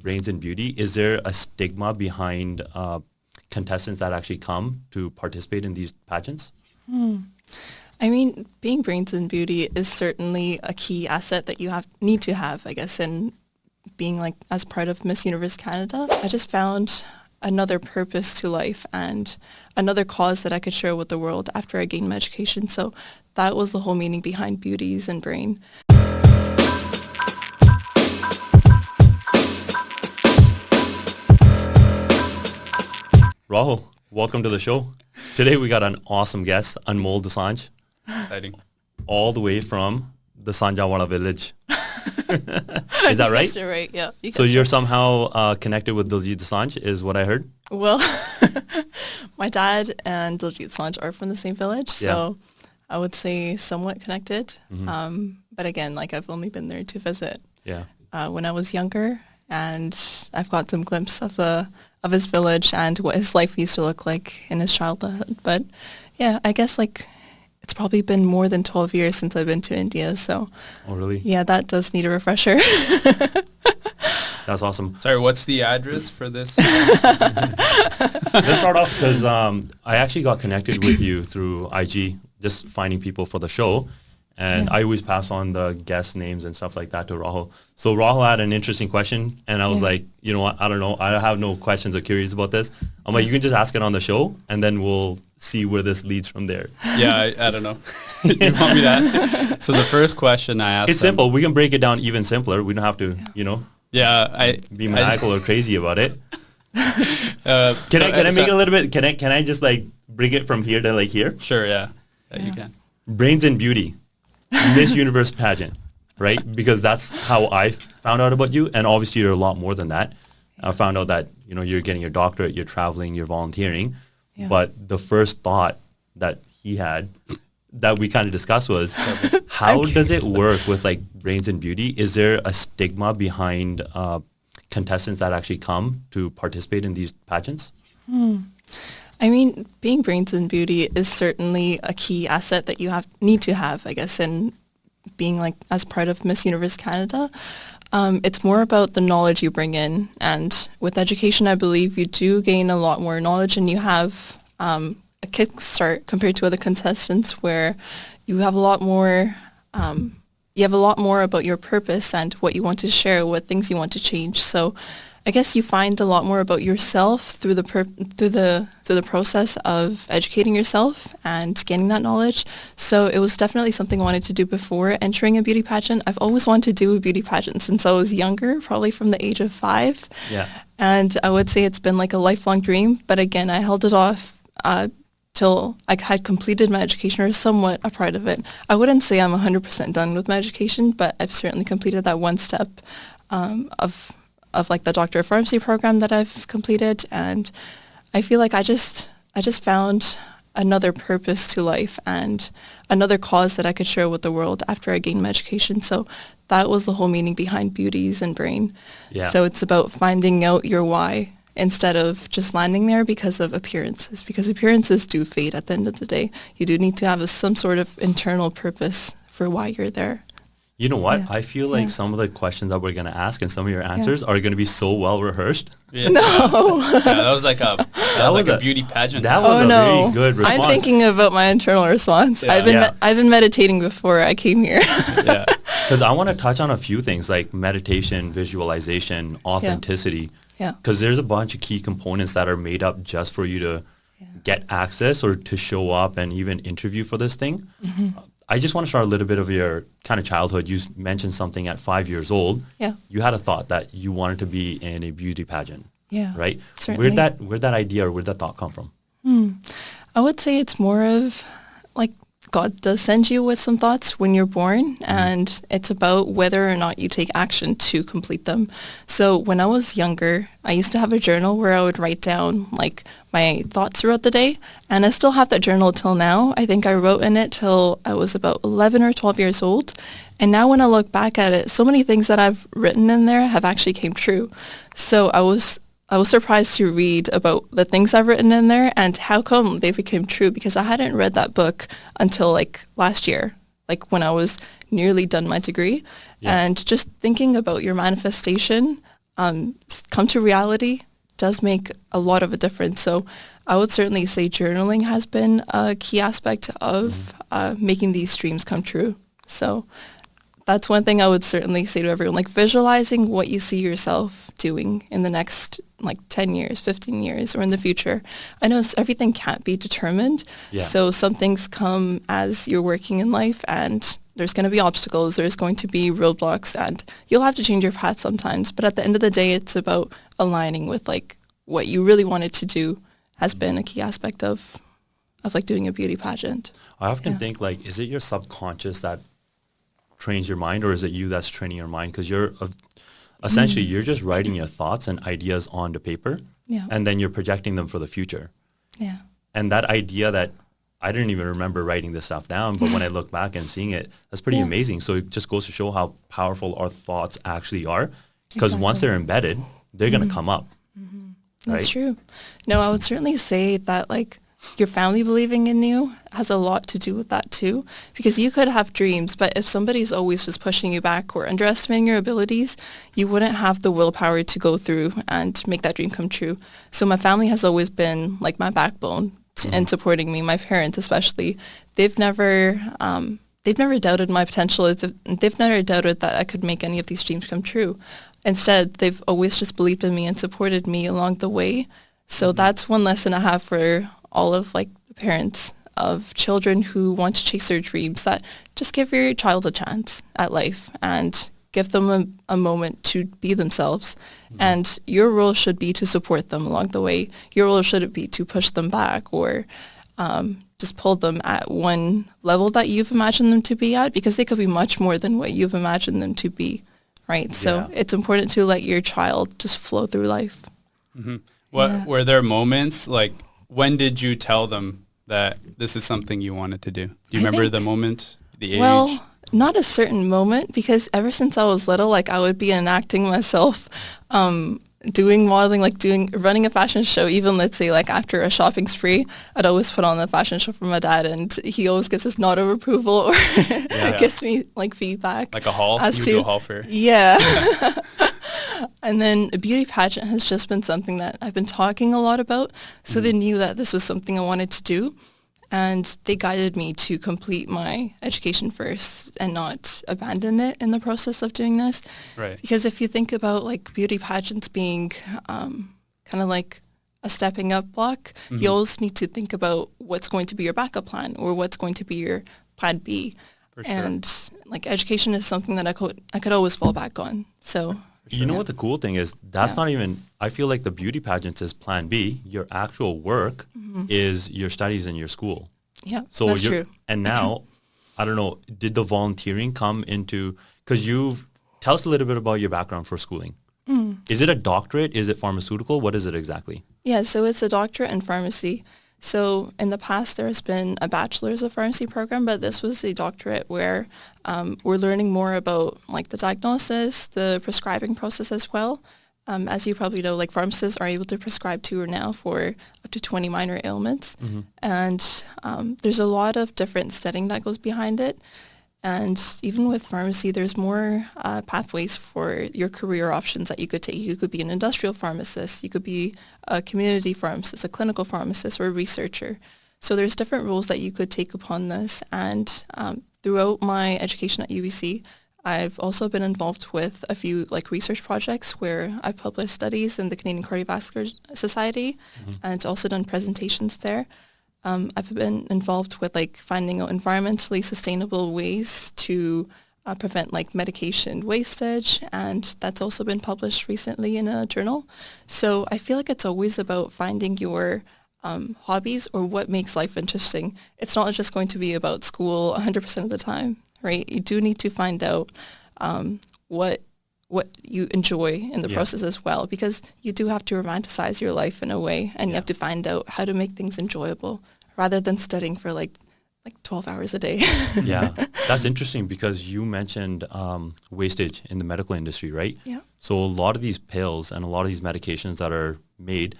brains and beauty, is there a stigma behind contestants that actually come to participate in these pageants? I mean, being brains and beauty is certainly a key asset that you need to have, I guess, in being like as part of Miss Universe Canada. I just found another purpose to life and another cause that I could share with the world after I gained my education. So that was the whole meaning behind Beauties and Brain. Rahul, welcome to the show. Today we got an awesome guest, Anmol Dosanjh. Exciting. All the way from the CHAWLA village. Is that right? Yes, you're right, yeah. So you're somehow connected with Diljit Dosanjh, is what I heard? Well, my dad and Diljit Dosanjh are from the same village, so I would say somewhat connected. But again, like I've only been there to visit when I was younger, and I've got some glimpse of his village and what his life used to look like in his childhood. But yeah, I guess like it's probably been more than 12 years since I've been to India. So oh, really? Yeah, that does need a refresher. That's awesome. Sorry, what's the address for this? Let's start off because I actually got connected with you through IG, just finding people for the show. And I always pass on the guest names and stuff like that to Rahul. So Rahul had an interesting question, and I was like, you know what, I don't know. I have no questions or curious about this. I'm like, you can just ask it on the show, and then we'll see where this leads from there. Yeah, I don't know. You want me to ask it? So the first question I asked it's simple. We can break it down even simpler. We don't have to, be maniacal or crazy about it. Can I make it a little bit? Can I just like bring it from here to like here? Sure, yeah, you can. Brains and beauty. Miss Universe pageant, right? Because that's how I found out about you, and obviously you're a lot more than that. I found out that you're getting your doctorate, you're traveling, you're volunteering, but the first thought that he had that we kind of discussed was how does it work with like brains and beauty? Is there a stigma behind contestants that actually come to participate in these pageants? I mean, being brains and beauty is certainly a key asset that you need to have, I guess, in being like as part of Miss Universe Canada. It's more about the knowledge you bring in, and with education, I believe you do gain a lot more knowledge, and you have a kickstart compared to other contestants where you have a lot more. You have a lot more about your purpose and what you want to share, what things you want to change. So I guess you find a lot more about yourself through the process of educating yourself and gaining that knowledge. So it was definitely something I wanted to do before entering a beauty pageant. I've always wanted to do a beauty pageant since I was younger, probably from the age of 5. Yeah. And I would say it's been like a lifelong dream. But again, I held it off till I had completed my education or somewhat a part of it. I wouldn't say I'm 100% done with my education, but I've certainly completed that one step of like the Doctor of Pharmacy program that I've completed, and I feel like I just found another purpose to life and another cause that I could share with the world after I gained my education. So that was the whole meaning behind Beauties and Brain. Yeah. So it's about finding out your why instead of just landing there because of appearances, because appearances do fade at the end of the day. You do need to have some sort of internal purpose for why you're there. You know what? I feel like some of the questions that we're going to ask and some of your answers are going to be so well rehearsed. Yeah. No. That was like a beauty pageant. That was very good response. I'm thinking about my internal response. Yeah. I've been meditating before I came here. Yeah. Because I want to touch on a few things like meditation, visualization, authenticity. Yeah. Because there's a bunch of key components that are made up just for you to get access or to show up and even interview for this thing. I just want to start a little bit of your kind of childhood. You mentioned something at 5 years old. Yeah. You had a thought that you wanted to be in a beauty pageant. Yeah. Right? Certainly. Where'd that idea or where'd that thought come from? I would say it's more of like God does send you with some thoughts when you're born, and it's about whether or not you take action to complete them. So when I was younger, I used to have a journal where I would write down like my thoughts throughout the day, and I still have that journal till now. I think I wrote in it till I was about 11 or 12 years old. And now when I look back at it, so many things that I've written in there have actually came true. So I was surprised to read about the things I've written in there and how come they became true, because I hadn't read that book until like last year, like when I was nearly done my degree. And just thinking about your manifestation, come to reality does make a lot of a difference. So I would certainly say journaling has been a key aspect of making these dreams come true. So that's one thing I would certainly say to everyone, like visualizing what you see yourself doing in the next like 10 years, 15 years, or in the future. I know everything can't be determined. Yeah. So some things come as you're working in life, and there's going to be obstacles, there's going to be roadblocks, and you'll have to change your path sometimes. But at the end of the day, it's about aligning with like what you really wanted to do has been a key aspect of like doing a beauty pageant. I often think like, is it your subconscious that trains your mind, or is it you that's training your mind? Because you're essentially you're just writing your thoughts and ideas onto paper, and then you're projecting them for the future. Yeah. And that idea that I didn't even remember writing this stuff down, but when I look back and seeing it, that's pretty amazing. So it just goes to show how powerful our thoughts actually are, because once they're embedded, they're going to come up. That's right? true. No, I would certainly say that like your family believing in you has a lot to do with that too, because you could have dreams, but if somebody's always just pushing you back or underestimating your abilities, you wouldn't have the willpower to go through and make that dream come true. So my family has always been like my backbone and supporting me. My parents especially, they've never doubted my potential. They've never doubted that I could make any of these dreams come true. Instead, they've always just believed in me and supported me along the way. So that's one lesson I have for all of like the parents of children who want to chase their dreams, that just give your child a chance at life and give them a moment to be themselves. And your role should be to support them along the way. Your role shouldn't be to push them back or just pull them at one level that you've imagined them to be at, because they could be much more than what you've imagined them to be, right? So it's important to let your child just flow through life. Were there moments, like when did you tell them that this is something you wanted to do? Do you remember the moment, the age? Well, not a certain moment, because ever since I was little, like I would be enacting myself, doing modeling, like running a fashion show. Even let's say like after a shopping spree, I'd always put on the fashion show for my dad, and he always gives us nod of approval or gives me like feedback. Like a haul? You do a haul fair? Yeah. And then a beauty pageant has just been something that I've been talking a lot about. So they knew that this was something I wanted to do. And they guided me to complete my education first and not abandon it in the process of doing this. Right. Because if you think about like beauty pageants being kind of like a stepping up block, you always need to think about what's going to be your backup plan or what's going to be your plan B. For sure. And like education is something that I could always fall back on. So you know what the cool thing is? That's not even, I feel like the beauty pageants is plan B. Your actual work is your studies in your school. Yeah, so that's true. And now, I don't know, did the volunteering come into, because tell us a little bit about your background for schooling. Is it a doctorate? Is it pharmaceutical? What is it exactly? Yeah, so it's a doctorate in pharmacy. So in the past, there has been a bachelor's of pharmacy program, but this was a doctorate where we're learning more about like the diagnosis, the prescribing process as well. As you probably know, like pharmacists are able to prescribe to or now for up to 20 minor ailments. And there's a lot of different studying that goes behind it. And even with pharmacy, there's more pathways for your career options that you could take. You could be an industrial pharmacist, you could be a community pharmacist, a clinical pharmacist, or a researcher. So there's different roles that you could take upon this. And throughout my education at UBC, I've also been involved with a few like research projects where I've published studies in the Canadian Cardiovascular Society and also done presentations there. I've been involved with like finding out environmentally sustainable ways to prevent like medication wastage, and that's also been published recently in a journal. So I feel like it's always about finding your hobbies or what makes life interesting. It's not just going to be about school 100% of the time, right? You do need to find out what you enjoy in the process as well, because you do have to romanticize your life in a way, and you have to find out how to make things enjoyable rather than studying for like 12 hours a day. Yeah, that's interesting because you mentioned wastage in the medical industry, right? Yeah. So a lot of these pills and a lot of these medications that are made,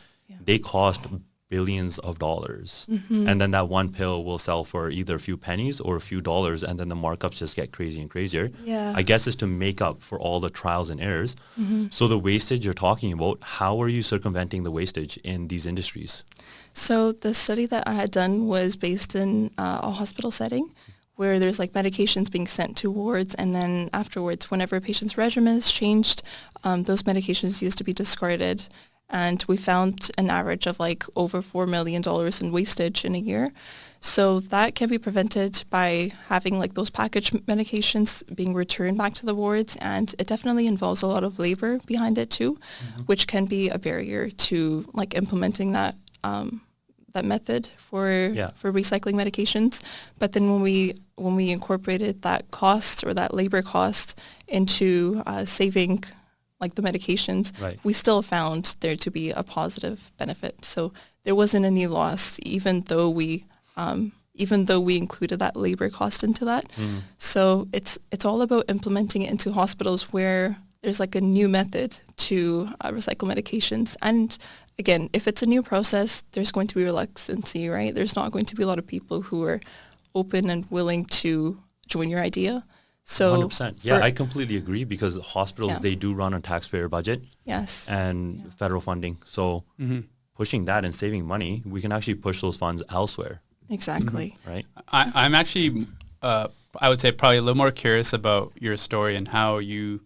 they cost billions of dollars. And then that one pill will sell for either a few pennies or a few dollars, and then the markups just get crazy and crazier. Yeah. I guess it's to make up for all the trials and errors. So the wastage you're talking about, how are you circumventing the wastage in these industries? So the study that I had done was based in a hospital setting where there's like medications being sent to wards, and then afterwards, whenever a patient's regimen is changed, those medications used to be discarded. And we found an average of like over $4 million in wastage in a year. So that can be prevented by having like those packaged medications being returned back to the wards, and it definitely involves a lot of labor behind it too, which can be a barrier to like implementing that that method for recycling medications. But then when we incorporated that cost or that labor cost into saving like the medications, we still found there to be a positive benefit. So there wasn't any loss, even though we included that labor cost into that. So it's all about implementing it into hospitals where there's like a new method to recycle medications. And again, if it's a new process, there's going to be reluctancy, right? There's not going to be a lot of people who are open and willing to join your idea. So 100%. Yeah, I completely agree, because hospitals, they do run on taxpayer budget. Yes. And federal funding. So pushing that and saving money, we can actually push those funds elsewhere. Exactly. Right. I'm actually, I would say, probably a little more curious about your story and how you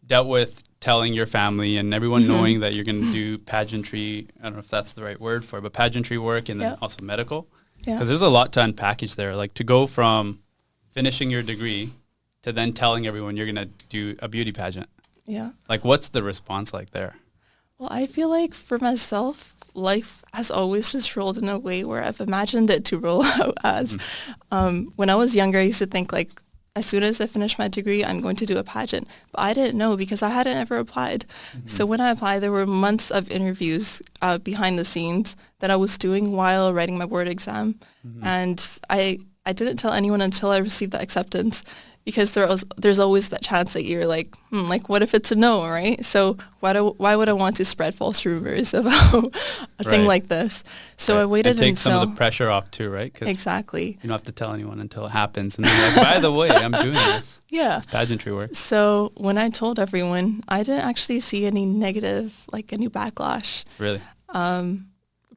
dealt with telling your family and everyone knowing that you're going to do pageantry. I don't know if that's the right word for it, but pageantry work, and then also medical. Because there's a lot to unpackage there. Like to go from finishing your degree to then telling everyone you're going to do a beauty pageant. Yeah. Like, what's the response like there? Well, I feel like for myself, life has always just rolled in a way where I've imagined it to roll out as. When I was younger, I used to think like, as soon as I finish my degree, I'm going to do a pageant. But I didn't know because I hadn't ever applied. So when I applied, there were months of interviews behind the scenes that I was doing while writing my board exam. And I didn't tell anyone until I received the acceptance, because there's always that chance that you're like, like what if it's a no, right? So why would I want to spread false rumors about a thing like this? So I waited until... It takes until... some of the pressure off too, right? Exactly. You don't have to tell anyone until it happens. And then like, by the way, I'm doing this. Yeah. It's pageantry work. So when I told everyone, I didn't actually see any negative, like any backlash. Really?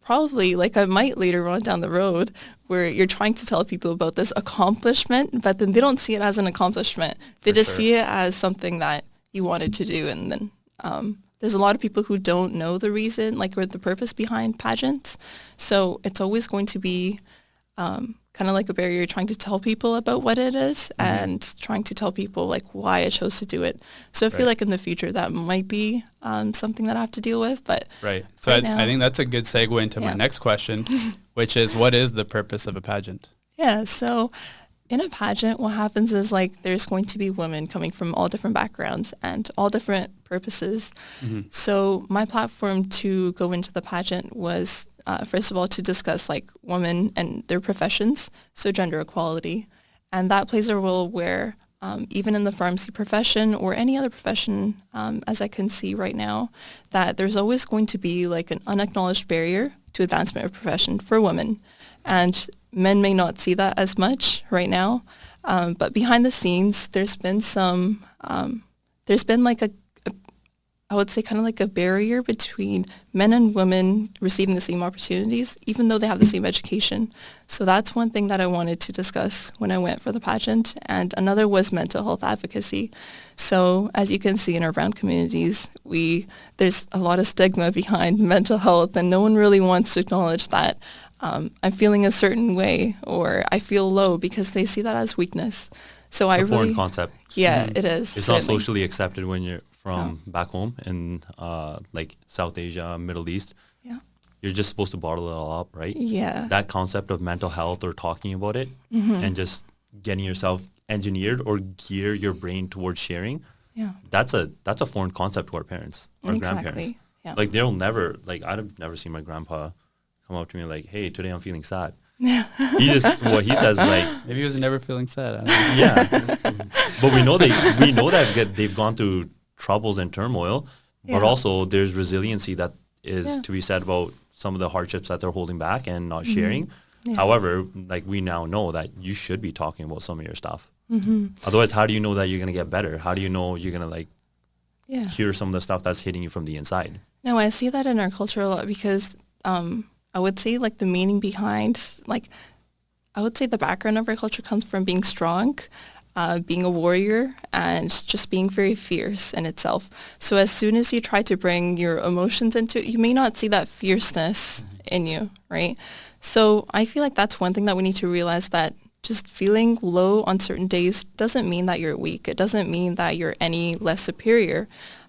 Probably, like I might later on down the road, where you're trying to tell people about this accomplishment, but then they don't see it as an accomplishment. They just see it as something that you wanted to do. And then there's a lot of people who don't know the reason, like, or the purpose behind pageants. So it's always going to be kind of like a barrier, trying to tell people about what it is and trying to tell people like why I chose to do it. So I feel like in the future that might be something that I have to deal with. But so I think that's a good segue into my next question, which is, what is the purpose of a pageant? Yeah, so in a pageant, what happens is like there's going to be women coming from all different backgrounds and all different purposes. So my platform to go into the pageant was first of all, to discuss like women and their professions, so gender equality. And that plays a role where even in the pharmacy profession or any other profession, as I can see right now, that there's always going to be like an unacknowledged barrier to advancement of profession for women. And men may not see that as much right now. But behind the scenes, there's been like I would say kind of like a barrier between men and women receiving the same opportunities, even though they have the same education. So that's one thing that I wanted to discuss when I went for the pageant. And another was mental health advocacy. So as you can see in our brown communities, there's a lot of stigma behind mental health, and no one really wants to acknowledge that I'm feeling a certain way or I feel low, because they see that as weakness. So it's a foreign concept. Yeah, it is. It's not socially accepted when you're from back home in like South Asia, Middle East. Yeah. You're just supposed to bottle it all up, right? Yeah. That concept of mental health or talking about it and just getting yourself engineered or gear your brain towards sharing. Yeah. That's a foreign concept to our parents, our grandparents. Yeah. Like they'll never, like I've never seen my grandpa come up to me like, hey, today I'm feeling sad. Yeah. He says like, maybe he was never feeling sad. I don't know. Yeah. But we know that they've gone through troubles and turmoil, but also there's resiliency that is to be said about some of the hardships that they're holding back and not sharing. Yeah. However, like we now know that you should be talking about some of your stuff. Otherwise, how do you know that you're going to get better? How do you know you're going to like cure some of the stuff that's hitting you from the inside? No, I see that in our culture a lot because I would say like the meaning behind, like I would say the background of our culture comes from being strong, being a warrior, and just being very fierce in itself. So as soon as you try to bring your emotions into it, you may not see that fierceness in you, right? So I feel like that's one thing that we need to realize, that just feeling low on certain days doesn't mean that you're weak. It doesn't mean that you're any less superior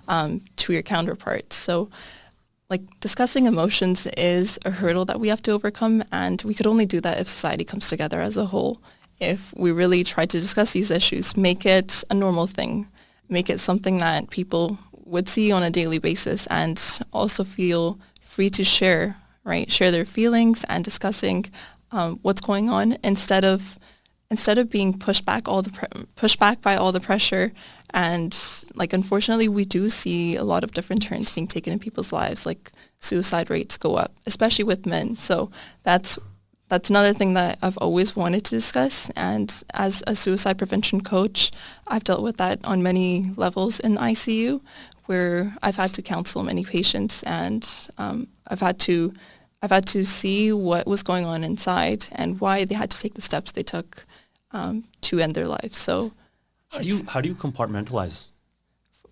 to your counterparts. So like discussing emotions is a hurdle that we have to overcome, and we could only do that if society comes together as a whole. If we really try to discuss these issues, make it a normal thing, make it something that people would see on a daily basis, and also feel free to share, right? Share their feelings and discussing what's going on instead of being pushed back by all the pressure. And like, unfortunately, we do see a lot of different turns being taken in people's lives, like suicide rates go up, especially with men. So that's another thing that I've always wanted to discuss. And as a suicide prevention coach, I've dealt with that on many levels in ICU, where I've had to counsel many patients, and I've had to see what was going on inside and why they had to take the steps they took to end their lives. So how do you compartmentalize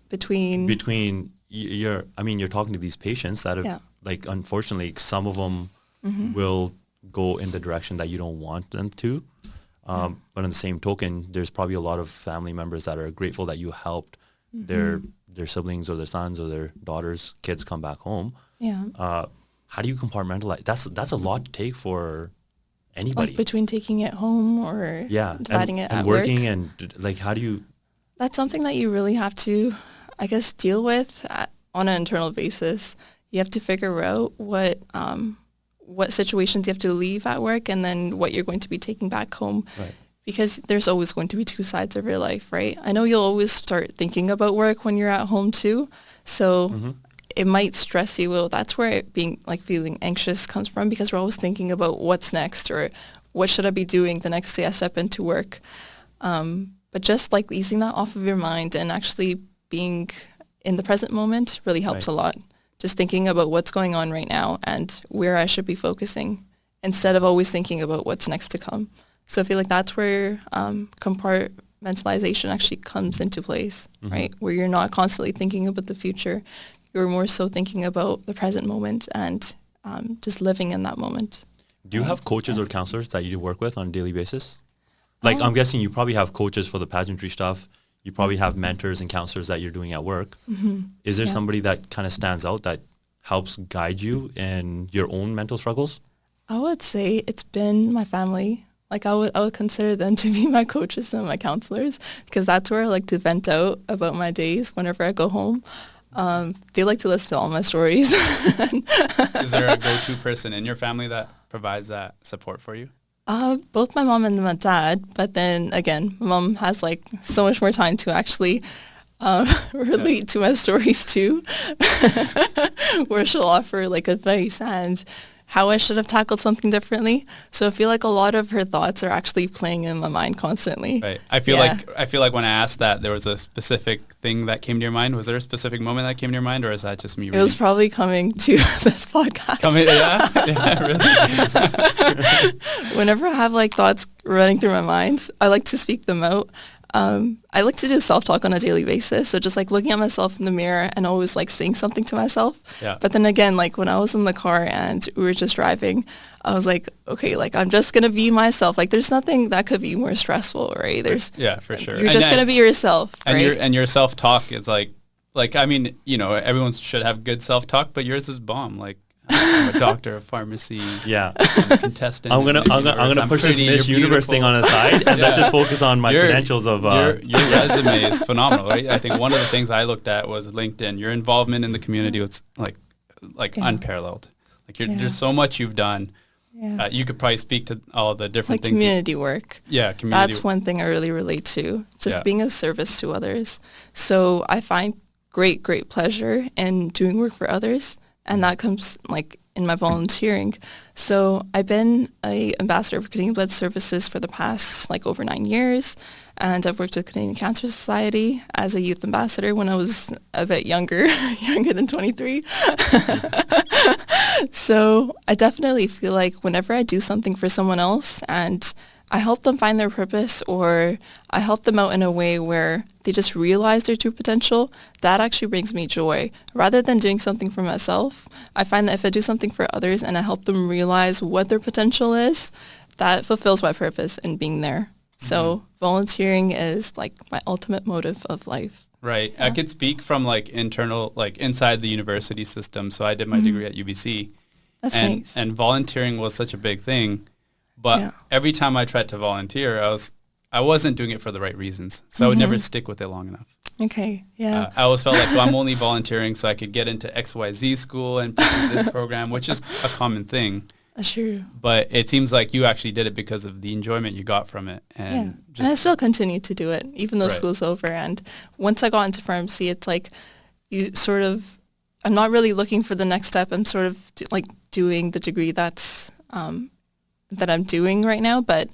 between you're talking to these patients that have like, unfortunately, some of them will go in the direction that you don't want them to. But on the same token, there's probably a lot of family members that are grateful that you helped their siblings or their sons or their daughters, kids come back home. Yeah. How do you compartmentalize? That's a lot to take for anybody. Like between taking it home or dividing it and at working work. and like, how do you? That's something that you really have to, I guess, deal with on an internal basis. You have to figure out what situations you have to leave at work, and then what you're going to be taking back home. Right. Because there's always going to be two sides of your life, right? I know you'll always start thinking about work when you're at home too. So it might stress you. Well, that's where it being like feeling anxious comes from, because we're always thinking about what's next, or what should I be doing the next day I step into work. But just like easing that off of your mind and actually being in the present moment really helps a lot. Just thinking about what's going on right now and where I should be focusing, instead of always thinking about what's next to come. So I feel like that's where compartmentalization actually comes into place, right? Where you're not constantly thinking about the future. You're more so thinking about the present moment and just living in that moment. Do you have coaches or counselors that you work with on a daily basis? Like, I'm guessing you probably have coaches for the pageantry stuff. You probably have mentors and counselors that you're doing at work. Is there somebody that kind of stands out that helps guide you in your own mental struggles? I would say it's been my family. Like I would consider them to be my coaches and my counselors, because that's where I like to vent out about my days whenever I go home. They like to listen to all my stories. Is there a go-to person in your family that provides that support for you? Both my mom and my dad, but then again, my mom has like so much more time to actually relate to my stories too, where she'll offer like advice and how I should have tackled something differently. So I feel like a lot of her thoughts are actually playing in my mind constantly. Right. I feel like when I asked that, there was a specific thing that came to your mind. Was there a specific moment that came to your mind, or is that just me reading? It was probably coming to this podcast. Really? Whenever I have like thoughts running through my mind, I like to speak them out. I like to do self-talk on a daily basis. So just like looking at myself in the mirror and always like saying something to myself. Yeah. But then again, like when I was in the car and we were just driving, I was like, okay, like I'm just going to be myself. Like there's nothing that could be more stressful, right? For sure. You're just going to be yourself, right? And your self-talk is like, I mean, you know, everyone should have good self-talk, but yours is bomb. Like, I'm a doctor of pharmacy. Yeah. I'm a contestant. I'm gonna push this Miss Universe thing on the side, and let's just focus on my credentials of. Your resume is phenomenal, right? I think one of the things I looked at was LinkedIn. Your involvement in the community was like unparalleled. Like there's so much you've done. Yeah. You could probably speak to all the different things. Community work. Yeah, community. That's one thing I really relate to. Just being of service to others. So I find great pleasure in doing work for others. and that comes like in my volunteering. So I've been a ambassador for Canadian Blood Services for the past like over 9 years, and I've worked with Canadian Cancer Society as a youth ambassador when I was a bit younger, younger than 23. So I definitely feel like whenever I do something for someone else and I help them find their purpose, or I help them out in a way where they just realize their true potential, that actually brings me joy. Rather than doing something for myself, I find that if I do something for others and I help them realize what their potential is, that fulfills my purpose in being there. So volunteering is like my ultimate motive of life. Right. Yeah. I could speak from like internal, like inside the university system. So I did my degree at UBC. That's nice. And volunteering was such a big thing. But every time I tried to volunteer, I wasn't doing it for the right reasons. So I would never stick with it long enough. Okay, yeah. I always felt like, well, I'm only volunteering so I could get into XYZ school and pursue this program, which is a common thing. Sure. But it seems like you actually did it because of the enjoyment you got from it. And and I still continue to do it, even though school's over. And once I got into pharmacy, it's like you sort of, I'm not really looking for the next step. I'm sort of like doing the degree that's that I'm doing right now, but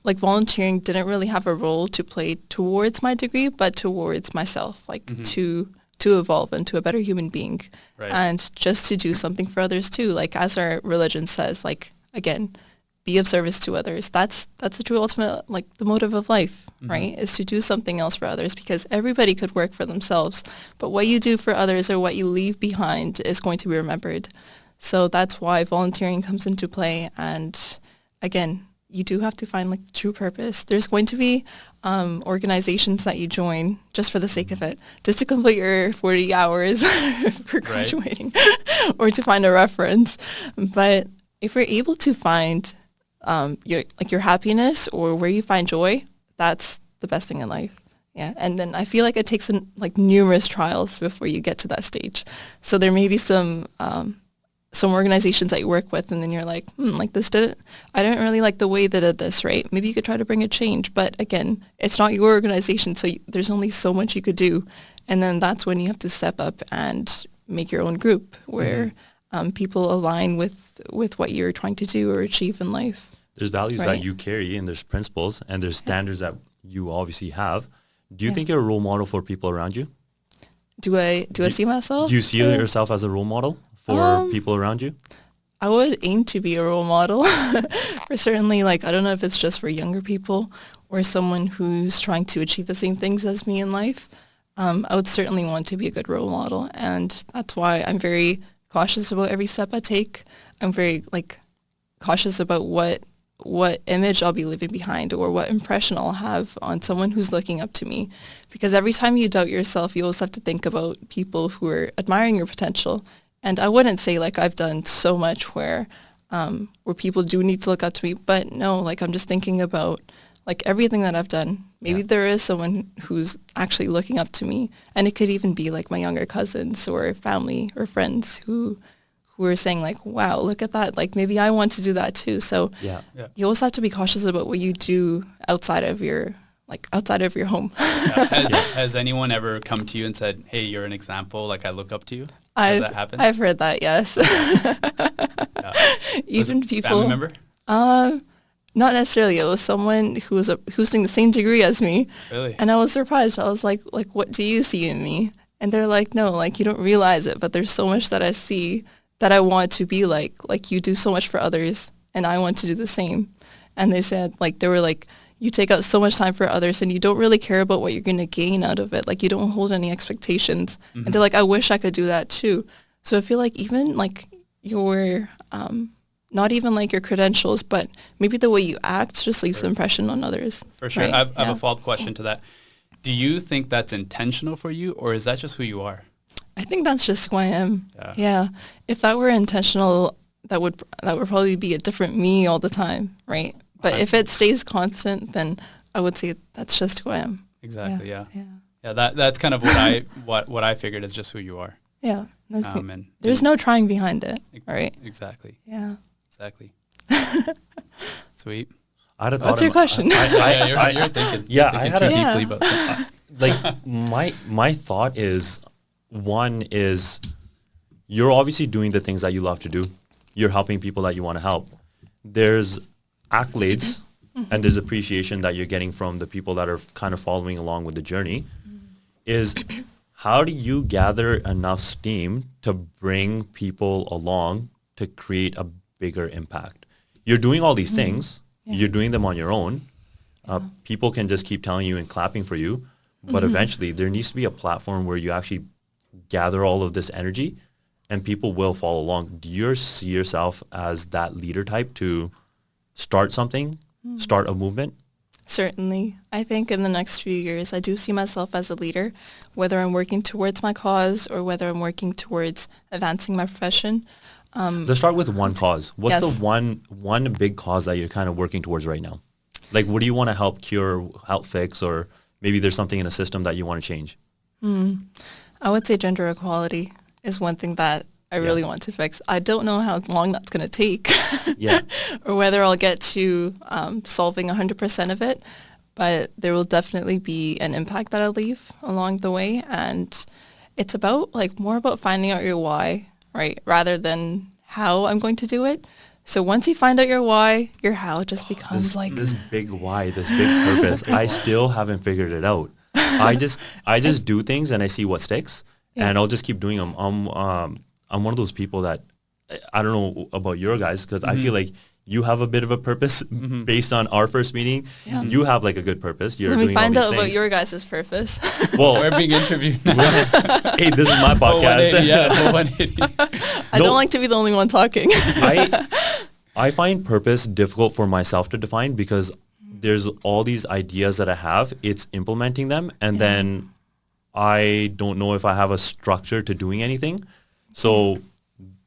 like volunteering didn't really have a role to play towards my degree, but towards myself, like to evolve into a better human being, and just to do something for others too. Like as our religion says, like again, be of service to others. That's the true ultimate, like the motive of life, right? Is to do something else for others, because everybody could work for themselves, but what you do for others or what you leave behind is going to be remembered. So that's why volunteering comes into play. And again, you do have to find like the true purpose. There's going to be organizations that you join just for the sake of it, just to complete your 40 hours for graduating or to find a reference. But if you're able to find your happiness or where you find joy, that's the best thing in life. Yeah, and then I feel like it takes like numerous trials before you get to that stage. So there may be some organizations that you work with, and then you're like, like this didn't, I didn't really like the way they did this, right? Maybe you could try to bring a change, but again, it's not your organization, so there's only so much you could do. And then that's when you have to step up and make your own group where people align with what you're trying to do or achieve in life. There's values that you carry, and there's principles, and there's standards that you obviously have. Do you think you're a role model for people around you? Do I see myself? Do you see yourself as a role model for people around you? I would aim to be a role model for certainly, like, I don't know if it's just for younger people or someone who's trying to achieve the same things as me in life. I would certainly want to be a good role model, and that's why I'm very cautious about every step I take. I'm very cautious about what image I'll be leaving behind or what impression I'll have on someone who's looking up to me. Because every time you doubt yourself, you always have to think about people who are admiring your potential. And I wouldn't say I've done so much where people do need to look up to me, but no, I'm just thinking about everything that I've done. Maybe there is someone who's actually looking up to me, and it could even be my younger cousins or family or friends who are saying wow, look at that. Maybe I want to do that too. So you also have to be cautious about what you do outside of your home. Has anyone ever come to you and said, hey, you're an example, I look up to you? Has that happened? I've heard that, yes. Even people. Family member? Not necessarily. It was someone who's doing the same degree as me. Really? And I was surprised. I was like, what do you see in me? And they're like, no, you don't realize it, but there's so much that I see that I want to be like you do so much for others, and I want to do the same. And they said, they were you take out so much time for others, and you don't really care about what you're going to gain out of it. You don't hold any expectations. And they're like, I wish I could do that too. So I feel even your, not even your credentials, but maybe the way you act just leaves an impression on others. For sure. Right? I have a follow-up question to that. Do you think that's intentional for you, or is that just who you are? I think that's just who I am. Yeah. If that were intentional, that would probably be a different me all the time, right? But if it stays constant, then I would say that's just who I am. Exactly. Yeah. That's kind of what I figured is just who you are. Yeah. And there's no trying behind it. Right. Exactly. Yeah. Exactly. Sweet. I had a thought. What's your question? You're thinking. Yeah, I had deeply about something. my thought is, one is you're obviously doing the things that you love to do. You're helping people that you want to help. There's accolades and there's appreciation that you're getting from the people that are kind of following along with the journey. Is how do you gather enough steam to bring people along to create a bigger impact? You're doing all these things. Yeah. You're doing them on your own. People can just keep telling you and clapping for you. But eventually there needs to be a platform where you actually gather all of this energy and people will follow along. Do you see yourself as that leader type to start something, start a movement? Certainly. I think in the next few years, I do see myself as a leader, whether I'm working towards my cause or whether I'm working towards advancing my profession. Let's start with one cause. What's the one big cause that you're kind of working towards right now? Like, what do you want to help cure, help fix, or maybe there's something in a system that you want to change? I would say gender equality is one thing that I really want to fix. I don't know how long that's going to take or whether I'll get to solving 100% of it, but there will definitely be an impact that I'll leave along the way. And it's about more about finding out your why, right? Rather than how I'm going to do it. So once you find out your why, your how just becomes this big why, this big purpose. I still haven't figured it out. I just do things and I see what sticks and I'll just keep doing them. I'm one of those people that I don't know about your guys because I feel like you have a bit of a purpose based on our first meeting. Yeah. You have a good purpose. You're Let me find out about your guys' purpose. Well, we're being interviewed now. Hey, this is my podcast. Yeah, 180. I don't like to be the only one talking. I find purpose difficult for myself to define because there's all these ideas that I have. It's implementing them, and then I don't know if I have a structure to doing anything. So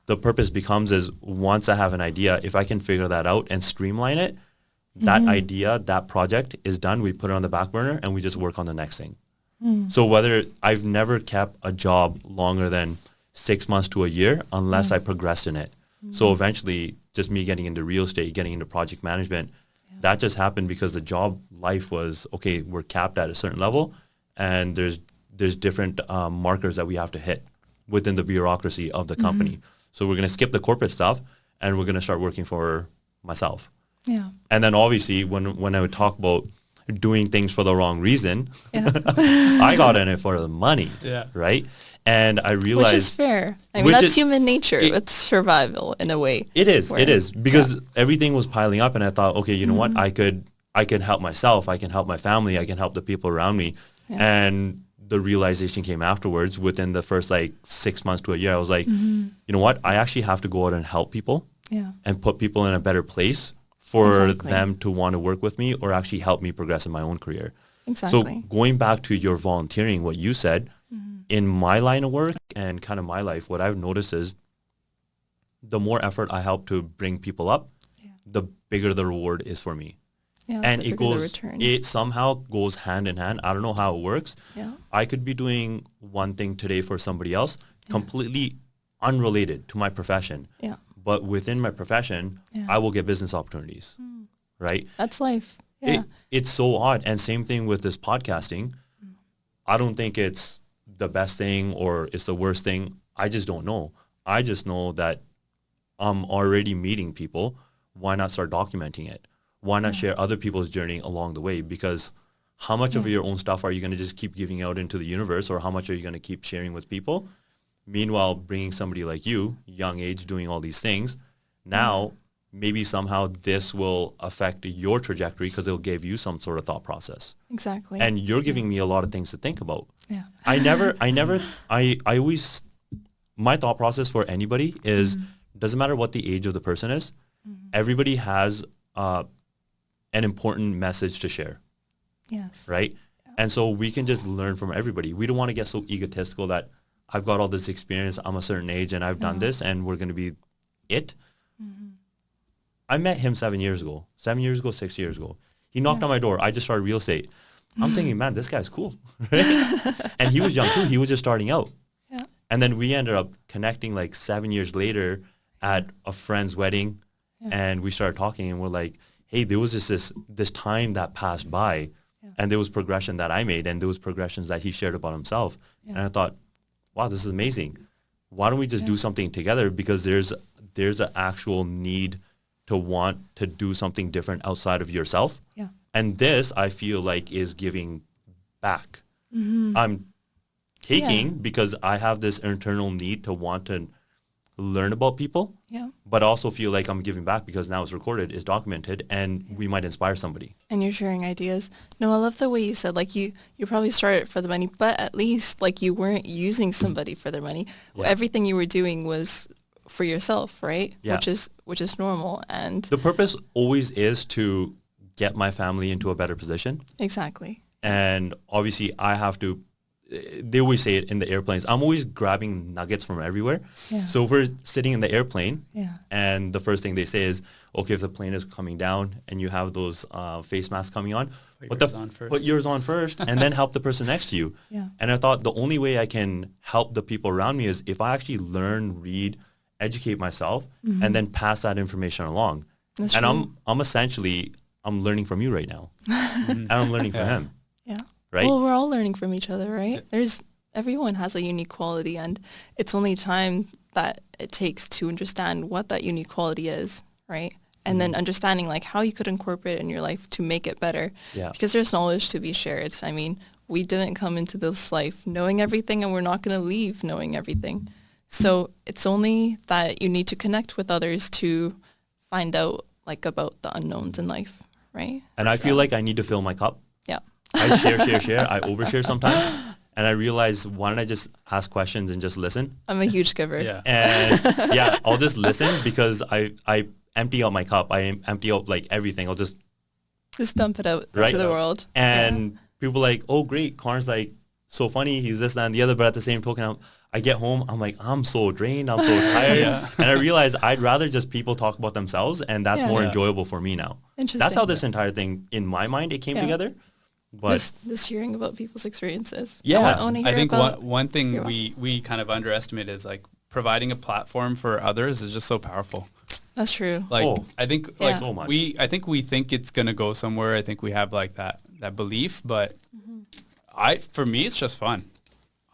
the purpose becomes is once I have an idea, if I can figure that out and streamline it, that idea, that project is done. We put it on the back burner and we just work on the next thing. So I've never kept a job longer than 6 months to a year unless I progressed in it. So eventually just me getting into real estate, getting into project management, that just happened because the job life was, okay, we're capped at a certain level and there's different markers that we have to hit within the bureaucracy of the company. So we're going to skip the corporate stuff and we're going to start working for myself. Yeah. And then obviously when I would talk about doing things for the wrong reason, I got in it for the money, right? And I realized... Which is fair. I mean, that's human nature. It's survival in a way. It is. Because everything was piling up and I thought, okay, you know what? I could help myself. I can help my family. I can help the people around me. Yeah. And the realization came afterwards within the first 6 months to a year. I was like, you know what? I actually have to go out and help people and put people in a better place for them to want to work with me or actually help me progress in my own career. Exactly. So going back to your volunteering, what you said, in my line of work and kind of my life, what I've noticed is the more effort I help to bring people up, the bigger the reward is for me. Yeah, and it somehow goes hand in hand. I don't know how it works. Yeah. I could be doing one thing today for somebody else, completely unrelated to my profession. Yeah. But within my profession, I will get business opportunities, right? That's life. Yeah. It's so odd. And same thing with this podcasting. I don't think it's the best thing or it's the worst thing. I just don't know. I just know that I'm already meeting people. Why not start documenting it? Why not share other people's journey along the way? Because how much of your own stuff are you going to just keep giving out into the universe, or how much are you going to keep sharing with people? Meanwhile, bringing somebody like you, young age, doing all these things, now maybe somehow this will affect your trajectory because it'll give you some sort of thought process. Exactly. And you're giving me a lot of things to think about. Yeah. I always, my thought process for anybody is, doesn't matter what the age of the person is, everybody has an important message to share. Yes. Right? Yeah. And so we can just learn from everybody. We don't want to get so egotistical that I've got all this experience, I'm a certain age, and I've done this, and we're going to be it. I met him 7 years ago, 6 years ago. He knocked on my door. I just started real estate. I'm thinking, man, this guy's cool. And he was young too. He was just starting out. Yeah. And then we ended up connecting 7 years later at a friend's wedding. Yeah. And we started talking and we're like, hey, there was just this time that passed by and there was progression that I made and there was progressions that he shared about himself. Yeah. And I thought, wow, this is amazing. why don't we just do something together? Because there's an actual need to want to do something different outside of yourself. Yeah. And this, I feel like, is giving back. I'm taking because I have this internal need to want to learn about people, but also feel like I'm giving back because now it's recorded, it's documented, and we might inspire somebody. And you're sharing ideas. No, I love the way you said, like, you probably started for the money, but at least, like, you weren't using somebody for their money. Yeah. Everything you were doing was for yourself, right? Yeah. Which is normal. And The purpose always is to get my family into a better position. exactly. And obviously I have to, they always say it in the airplanes, I'm always grabbing nuggets from everywhere. Yeah. So if we're sitting in the airplane Yeah. and the first thing they say is, okay, if the plane is coming down and you have those face masks coming on, put yours on first and then help the person next to you. Yeah. And I thought the only way I can help the people around me is if I actually learn, read, educate myself, and then pass that information along. That's and true. I'm learning from you right now. And I'm learning from him. Yeah. Right? Well, we're all learning from each other, right? Everyone has a unique quality, and it's only time that it takes to understand what that unique quality is, right? And then understanding like how you could incorporate it in your life to make it better. Yeah. Because there's knowledge to be shared. I mean, we didn't come into this life knowing everything, and we're not going to leave knowing everything. So it's only that you need to connect with others to find out like about the unknowns in life, right? And I feel like I need to fill my cup. Yeah. I share. I overshare sometimes. And I realize, why don't I just ask questions and just listen? I'm a huge giver. Yeah. And I'll just listen because I empty out my cup. I empty out like everything. I'll just dump it out Right. into the world. And people are like, oh, great, Karn's like so funny. He's this, that, and the other. But at the same token, I get home, I'm like, I'm so drained. I'm so tired. And I realize I'd rather just people talk about themselves, and that's more enjoyable for me now. Interesting. That's how this entire thing, in my mind, it came together. But Just hearing about people's experiences. Yeah. I think one thing we kind of underestimate is like providing a platform for others is just so powerful. That's true. Like I think like so much. we think it's gonna go somewhere. I think we have like that belief, but for me it's just fun.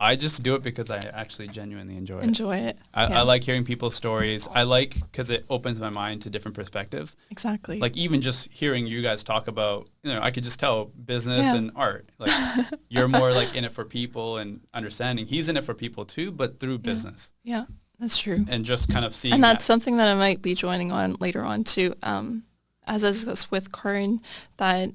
I just do it because I actually genuinely enjoy it. I like hearing people's stories. I like because it opens my mind to different perspectives. Exactly. Like even just hearing you guys talk about, I could just tell business and art. Like you're more like in it for people and understanding. He's in it for people too, but through business. Yeah, that's true. And just kind of seeing and that's something that I might be joining on later on too. As I discussed with Karn, that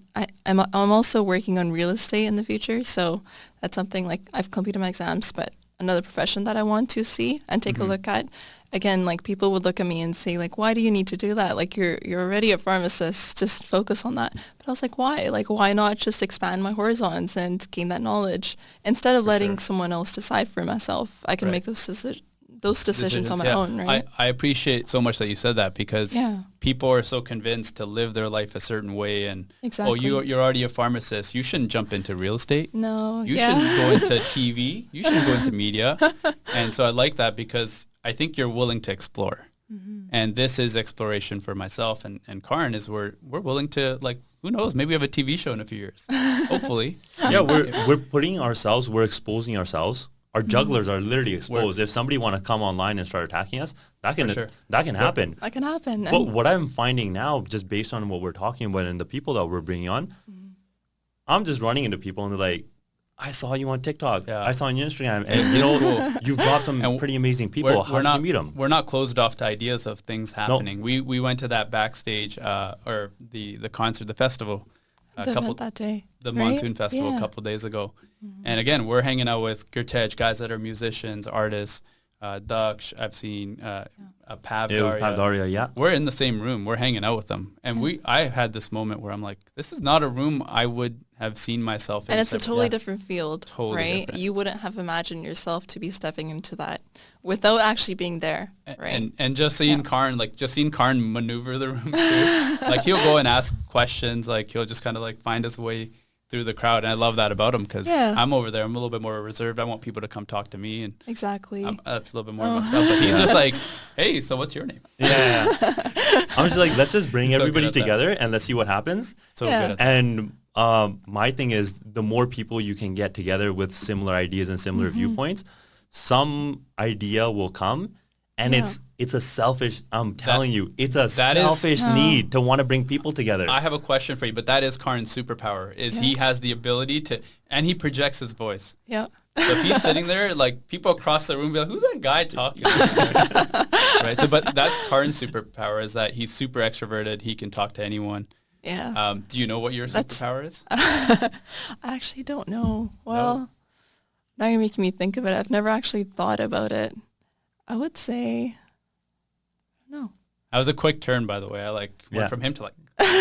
I'm also working on real estate in the future. So that's something like I've completed my exams, but another profession that I want to see and take a look at. Again, like people would look at me and say like, why do you need to do that? Like you're already a pharmacist, just focus on that. But I was like, why? Like why not just expand my horizons and gain that knowledge instead of letting someone else decide for myself? I can make those decisions on my own, right? I appreciate so much that you said that because people are so convinced to live their life a certain way and you're already a pharmacist. You shouldn't jump into real estate. No. You shouldn't go into TV. You shouldn't go into media. And so I like that because I think you're willing to explore. And this is exploration for myself and Karn is we're willing to like, who knows, maybe we have a TV show in a few years. Hopefully. Yeah, we're putting ourselves, we're exposing ourselves. Our jugglers are literally exposed. If somebody want to come online and start attacking us, that can happen. That can happen. But what I'm finding now, just based on what we're talking about and the people that we're bringing on, I'm just running into people and they're like, I saw you on TikTok. I saw you on Instagram. And you've got some pretty amazing people. How did you meet them? We're not closed off to ideas of things happening. No. We went to that backstage or the concert, the festival. The Monsoon Festival a couple days ago. And again, we're hanging out with Gertej, guys that are musicians, artists, Daksh. I've seen Pav Daria. We're in the same room. We're hanging out with them. And I had this moment where I'm like, this is not a room I would have seen myself in. And it's a totally different field, right? Different. You wouldn't have imagined yourself to be stepping into that without actually being there, right? And just seeing Karn, maneuver the room too. Like he'll go and ask questions. Like he'll just kind of like find his way through the crowd. And I love that about him because I'm over there. I'm a little bit more reserved. I want people to come talk to me. And exactly. That's a little bit more of my stuff. But he's just like, hey, so what's your name? Yeah. I'm just like, let's just bring everybody together and let's see what happens. So good at that. And my thing is the more people you can get together with similar ideas and similar viewpoints. some idea will come, and Yeah. it's a selfish. I'm telling you, it's a selfish No. need to want to bring people together. I have a question for you, but that is Karn's superpower, is he has the ability to, and he projects his voice. Yeah. So if he's sitting there, like people across the room be like, who's that guy talking? Right. So, but that's Karn's superpower, is that he's super extroverted. He can talk to anyone. Yeah. Do you know what your superpower is? I actually don't know. Well, now you're making me think of it. I've never actually thought about it. I would say, no. That was a quick turn, by the way. I went from him to like.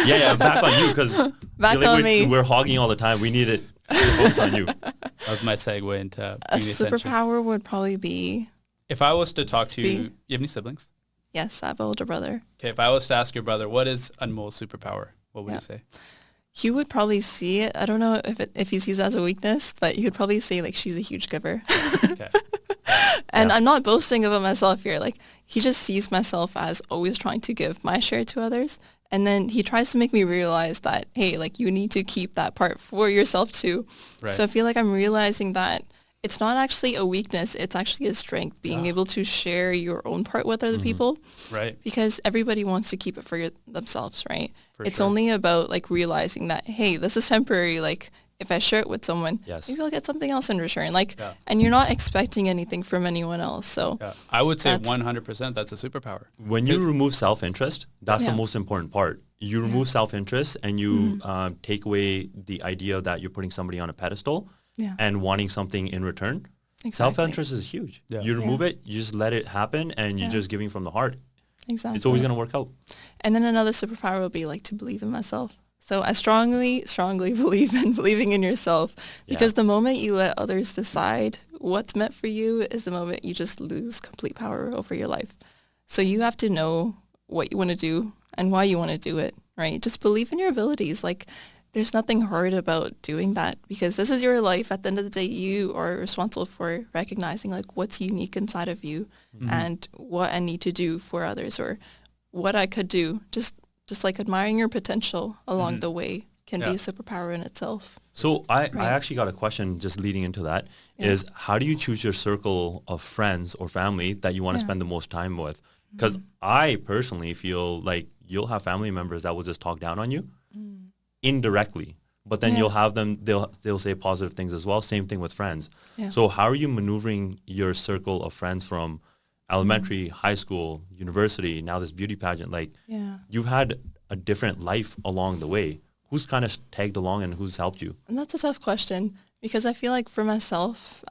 Yeah, back on you, because Back on me. We're hogging all the time. We need it to focus on you. That was my segue into A being the attention. superpower would probably be, If I was to talk to you, Speak. you have any siblings? yes, I have an older brother. Okay, if I was to ask your brother, what is Anmol's superpower? What would Yeah. you say? He would probably see it. I don't know if he sees it as a weakness, but he would probably say like she's a huge giver. Okay. And I'm not boasting about myself here. Like he just sees myself as always trying to give my share to others. And then he tries to make me realize that, hey, like you need to keep that part for yourself too. Right. So I feel like I'm realizing that it's not actually a weakness. It's actually a strength, being able to share your own part with other people. Right. Because everybody wants to keep it for themselves, right? For It's sure. only about like realizing that, hey, this is temporary. Like if I share it with someone, Yes. maybe I'll get something else in return. Like, Yeah. and you're not expecting anything from anyone else. So Yeah. I would say That's- 100% that's a superpower. When you Because- remove self-interest, that's the Yeah. most important part. You remove self-interest and you take away the idea that you're putting somebody on a pedestal Yeah. and wanting something in return. Exactly. Self-interest is huge. Yeah. You remove it, you just let it happen, and you're Yeah. just giving from the heart. Exactly. It's always going to work out. And then another superpower would be like to believe in myself. So I strongly believe in believing in yourself, because the moment you let others decide what's meant for you is the moment you just lose complete power over your life. So you have to know what you want to do and why you want to do it, right? Just believe in your abilities. Like there's nothing hard about doing that, because this is your life. At the end of the day, you are responsible for recognizing like what's unique inside of you and what I need to do for others, or what I could do. Just like admiring your potential along the way can be a superpower in itself. So I Right. actually got a question just leading into that Yeah. is how do you choose your circle of friends or family that you want to Yeah. spend the most time with? Because I personally feel like you'll have family members that will just talk down on you indirectly, but then Yeah. you'll have them, they'll say positive things as well. Same thing with friends. Yeah. So how are you maneuvering your circle of friends from elementary, high school, university, now this beauty pageant? Like Yeah. you've had a different life along the way. Who's kind of tagged along and who's helped you? And that's a tough question, because I feel like for myself,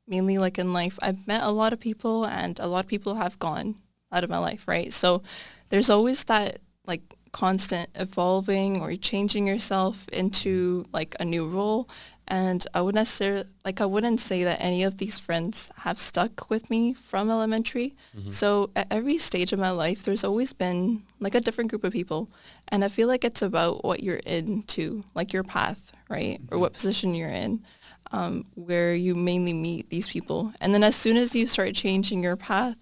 mainly like in life, I've met a lot of people and a lot of people have gone out of my life, right? So there's always that like constant evolving or changing yourself into like a new role. And I wouldn't say that any of these friends have stuck with me from elementary. So at every stage of my life, there's always been like a different group of people. And I feel like it's about what you're into, like your path, right? Or what position you're in, where you mainly meet these people. And then as soon as you start changing your path,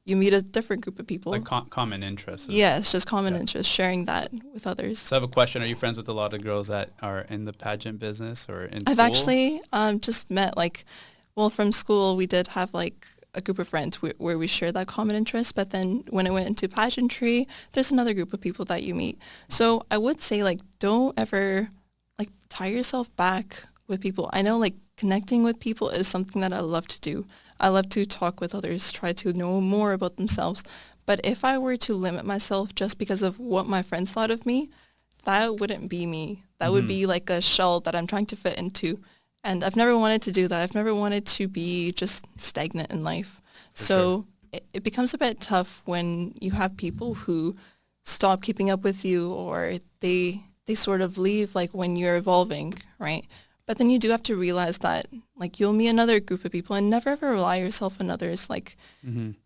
you meet a different group of people. Like common interests. Yeah, it's just common interest, sharing that with others. So I have a question. Are you friends with a lot of girls that are in the pageant business or in I've school? actually just met from school we did have like a group of friends where we shared that common interest, but then when I went into pageantry, there's another group of people that you meet. So I would say like don't ever like tie yourself back with people. I know like connecting with people is something that I love to do. I love to talk with others, try to know more about themselves. But if I were to limit myself just because of what my friends thought of me, that wouldn't be me. That would be like a shell that I'm trying to fit into. And I've never wanted to do that. I've never wanted to be just stagnant in life. So it becomes a bit tough when you have people who stop keeping up with you, or they sort of leave like when you're evolving, right? But then you do have to realize that like you'll meet another group of people, and never ever rely yourself on others. Like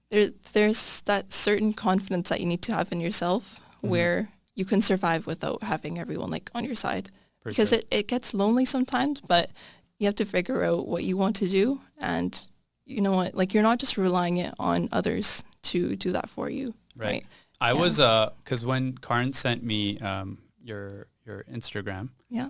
there's that certain confidence that you need to have in yourself where you can survive without having everyone like on your side. For Because sure. it gets lonely sometimes, but you have to figure out what you want to do. And you know what, like you're not just relying it on others to do that for you. Right. I Yeah. was, because when Karn sent me your Instagram, Yeah.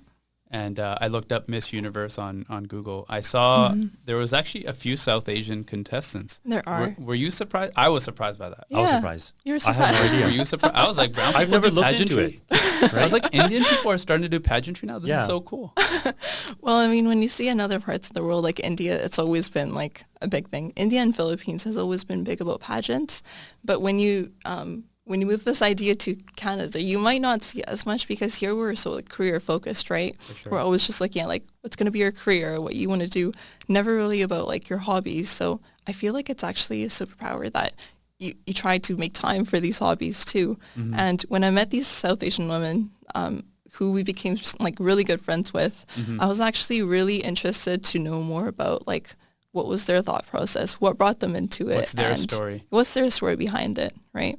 and I looked up Miss Universe on Google. I saw there was actually a few South Asian contestants. There are. Were you surprised? I was surprised by that. I was surprised. You were I had no surprised. idea. Were you surprised? I was like, brown people I've never do looked into pageantry? it. I was like, Indian people are starting to do pageantry now? This Yeah. is so cool. Well, I mean, when you see in other parts of the world, like India, it's always been like a big thing. India and Philippines has always been big about pageants. But when you move this idea to Canada, you might not see it as much because here we're so like career focused, right? sure. We're always just looking at like what's going to be your career, what you want to do, never really about like your hobbies. So I feel like it's actually a superpower that you try to make time for these hobbies too. And when I met these South Asian women, who we became like really good friends with, I was actually really interested to know more about like what was their thought process, what brought them into it. What's their and story? What's their story behind it, right?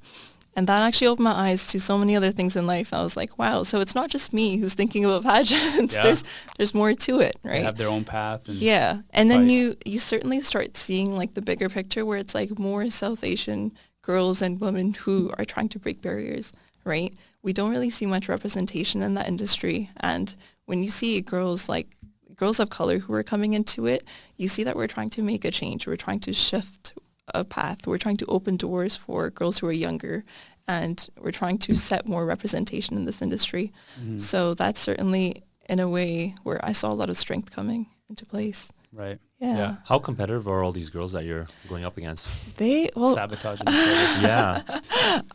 And that actually opened my eyes to so many other things in life. I was like, wow, so it's not just me who's thinking about pageants. Yeah. There's more to it, right? They have their own path. And Yeah. And then fight. you certainly start seeing like the bigger picture where it's like more South Asian girls and women who are trying to break barriers, right? We don't really see much representation in that industry. And when you see girls of color who are coming into it, you see that we're trying to make a change. We're trying to shift a path. We're trying to open doors for girls who are younger, and we're trying to set more representation in this industry. So that's certainly in a way where I saw a lot of strength coming into place. Right. Yeah. How competitive are all these girls that you're going up against? Sabotaging each other. Yeah.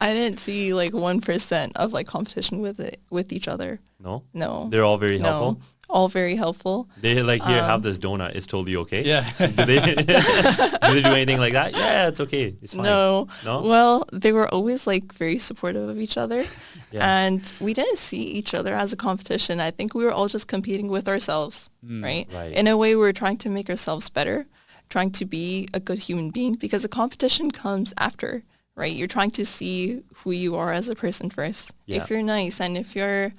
I didn't see like 1% of like competition with each other. No? No. They're all very No. helpful? All very helpful. They like, here, have this donut. It's totally okay? Yeah. Do they do anything like that? Yeah, it's okay. It's fine. No. No? Well, they were always like very supportive of each other. Yeah. And we didn't see each other as a competition. I think we were all just competing with ourselves, right? right. In a way, we were trying to make ourselves better, trying to be a good human being, because the competition comes after, right? You're trying to see who you are as a person first. Yeah. If you're nice and if you're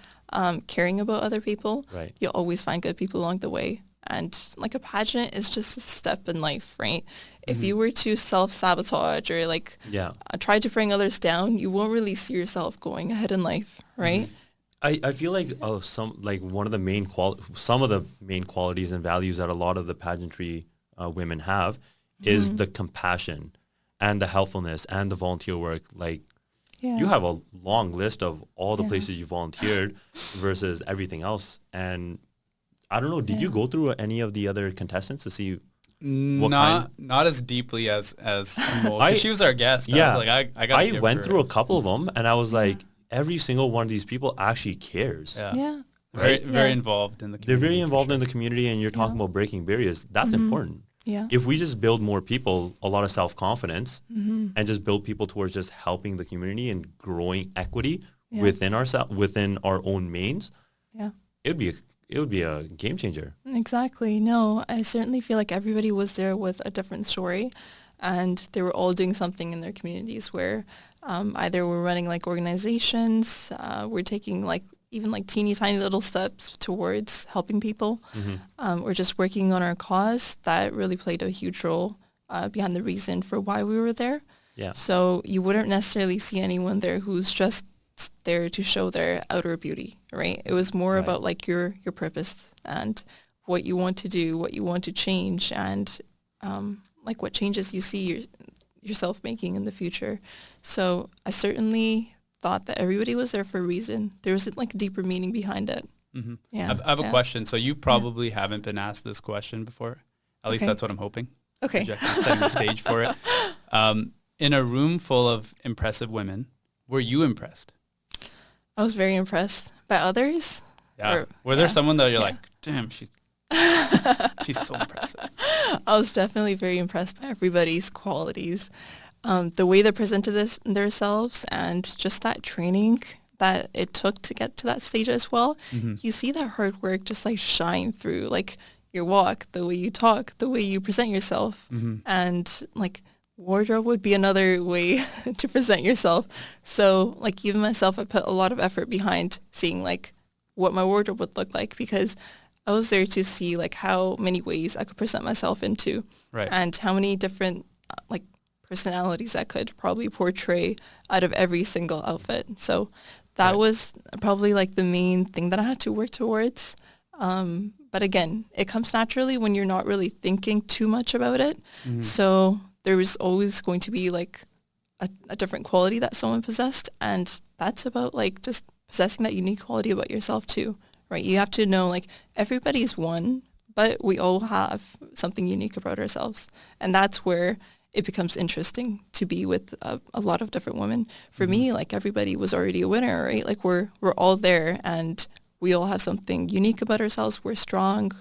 caring about other people, Right. you'll always find good people along the way. And like a pageant is just a step in life, right? If you were to self-sabotage or like Yeah. try to bring others down, you won't really see yourself going ahead in life, right? I feel like some of the main qualities and values that a lot of the pageantry women have is the compassion and the helpfulness and the volunteer work. Like Yeah. you have a long list of all the Yeah. places you volunteered versus everything else. And I don't know, did you Yeah. go through any of the other contestants to see what kind? Not as deeply as Anmol. I- She was our guest. Yeah. I was like, I got. I went through a couple of them and I was like, every single one of these people actually cares. Yeah. Yeah. Very Right. very Yeah. involved in the community. They're very for involved sure. in the community, and you're talking about breaking barriers. That's important. Yeah. If we just build more people, a lot of self-confidence, and just build people towards just helping the community and growing equity Yeah. within our own means, Yeah. it would be a game changer. Exactly. No, I certainly feel like everybody was there with a different story, and they were all doing something in their communities where either we're running like organizations, we're taking like even like teeny tiny little steps towards helping people, or just working on our cause. That really played a huge role behind the reason for why we were there. Yeah. So you wouldn't necessarily see anyone there who's just there to show their outer beauty, right? It was more Right. about like your purpose and what you want to do, what you want to change, and like what changes you see yourself making in the future. So I certainly thought that everybody was there for a reason. There was like a deeper meaning behind it. Mhm. Yeah. I have a Yeah. question. So you probably haven't been asked this question before. At least Okay. that's what I'm hoping. Okay. I'm setting the stage for it. In a room full of impressive women, were you impressed? I was very impressed by others. Yeah. Or- Were there yeah. someone that you're Yeah. like, damn, she's so impressive. I was definitely very impressed by everybody's qualities. The way they presented themselves and just that training that it took to get to that stage as well. You see that hard work just like shine through like your walk, the way you talk, the way you present yourself. And like wardrobe would be another way to present yourself. So like even myself, I put a lot of effort behind seeing like what my wardrobe would look like, because I was there to see like how many ways I could present myself into, Right. and how many different like personalities I could probably portray out of every single outfit. So that Right. was probably like the main thing that I had to work towards. But again, it comes naturally when you're not really thinking too much about it. So there is always going to be like a different quality that someone possessed. And that's about like just possessing that unique quality about yourself too, right? You have to know like everybody's one, but we all have something unique about ourselves. And that's where it becomes interesting to be with a lot of different women. For me, like everybody was already a winner, right? Like we're all there and we all have something unique about ourselves. We're strong,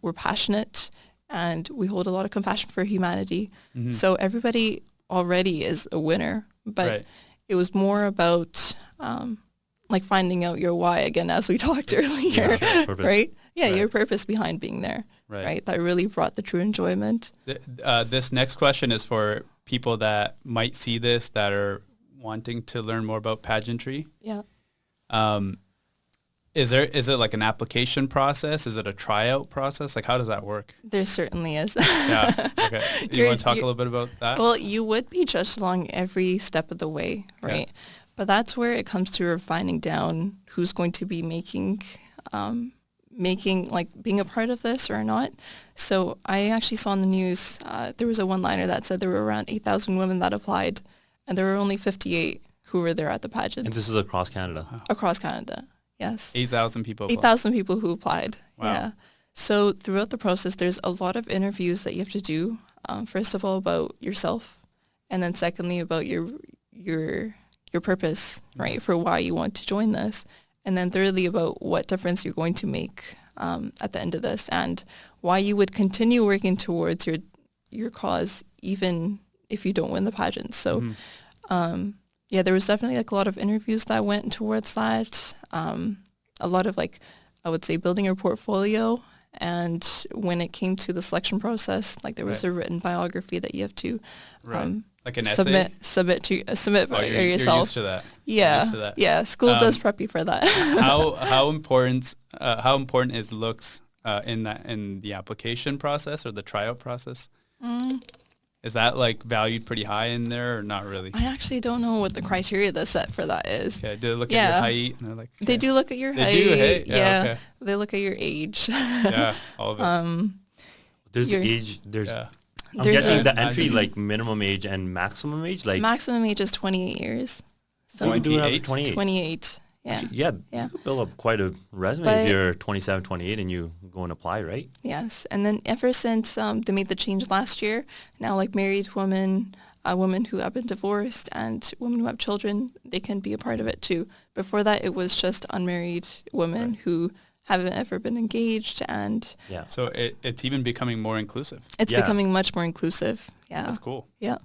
we're passionate, and we hold a lot of compassion for humanity. So everybody already is a winner, but it was more about like finding out your why again, as we talked earlier, right? Yeah, your purpose behind being there, right? That really brought the true enjoyment. This next question is for people that might see this that are wanting to learn more about pageantry. Yeah. Is it like an application process? Is it a tryout process? Like, how does that work? There certainly is. Yeah. Okay. Do you want to talk a little bit about that? Well, you would be judged along every step of the way, right? Yeah. But that's where it comes to refining down who's going to be making like being a part of this or not. So I actually saw in the news, there was a one-liner that said there were around 8,000 women that applied, and there were only 58 who were there at the pageant. And this is across Canada? Wow. Across Canada. Yes. 8,000 people applied. 8,000 people who applied. Wow. Yeah. So throughout the process, there's a lot of interviews that you have to do. First of all, about yourself, and then secondly, about your purpose, right, for why you want to join this, and then thirdly, about what difference you're going to make at the end of this, and why you would continue working towards your cause, even if you don't win the pageant. So. Yeah, there was definitely like a lot of interviews that went towards that. A lot of like, I would say, building your portfolio. And when it came to the selection process, like there was a written biography that you have to like an essay? submit by you're yourself. You're used to that. Yeah, used to that. Yeah. School does prep you for that. how important is looks in the application process or the tryout process? Is that like valued pretty high in there or not really? I actually don't know what the criteria that's set for that is. Okay, do they look at your height? And they're like, They do look at your height. They do, hey? Yeah. Okay. They look at your age. Yeah, all of it. There's the age, I'm guessing the entry, like minimum age and maximum age? Like maximum age is 28 years. So you do have 28? 28. Yeah. Actually, you could build up quite a resume if you're 27, 28 and you go and apply, right? Yes. And then ever since they made the change last year, now like married women, women who have been divorced and women who have children, they can be a part of it too. Before that, it was just unmarried women who haven't ever been engaged. And so it's even becoming more inclusive. It's becoming much more inclusive. Yeah. That's cool. Yeah.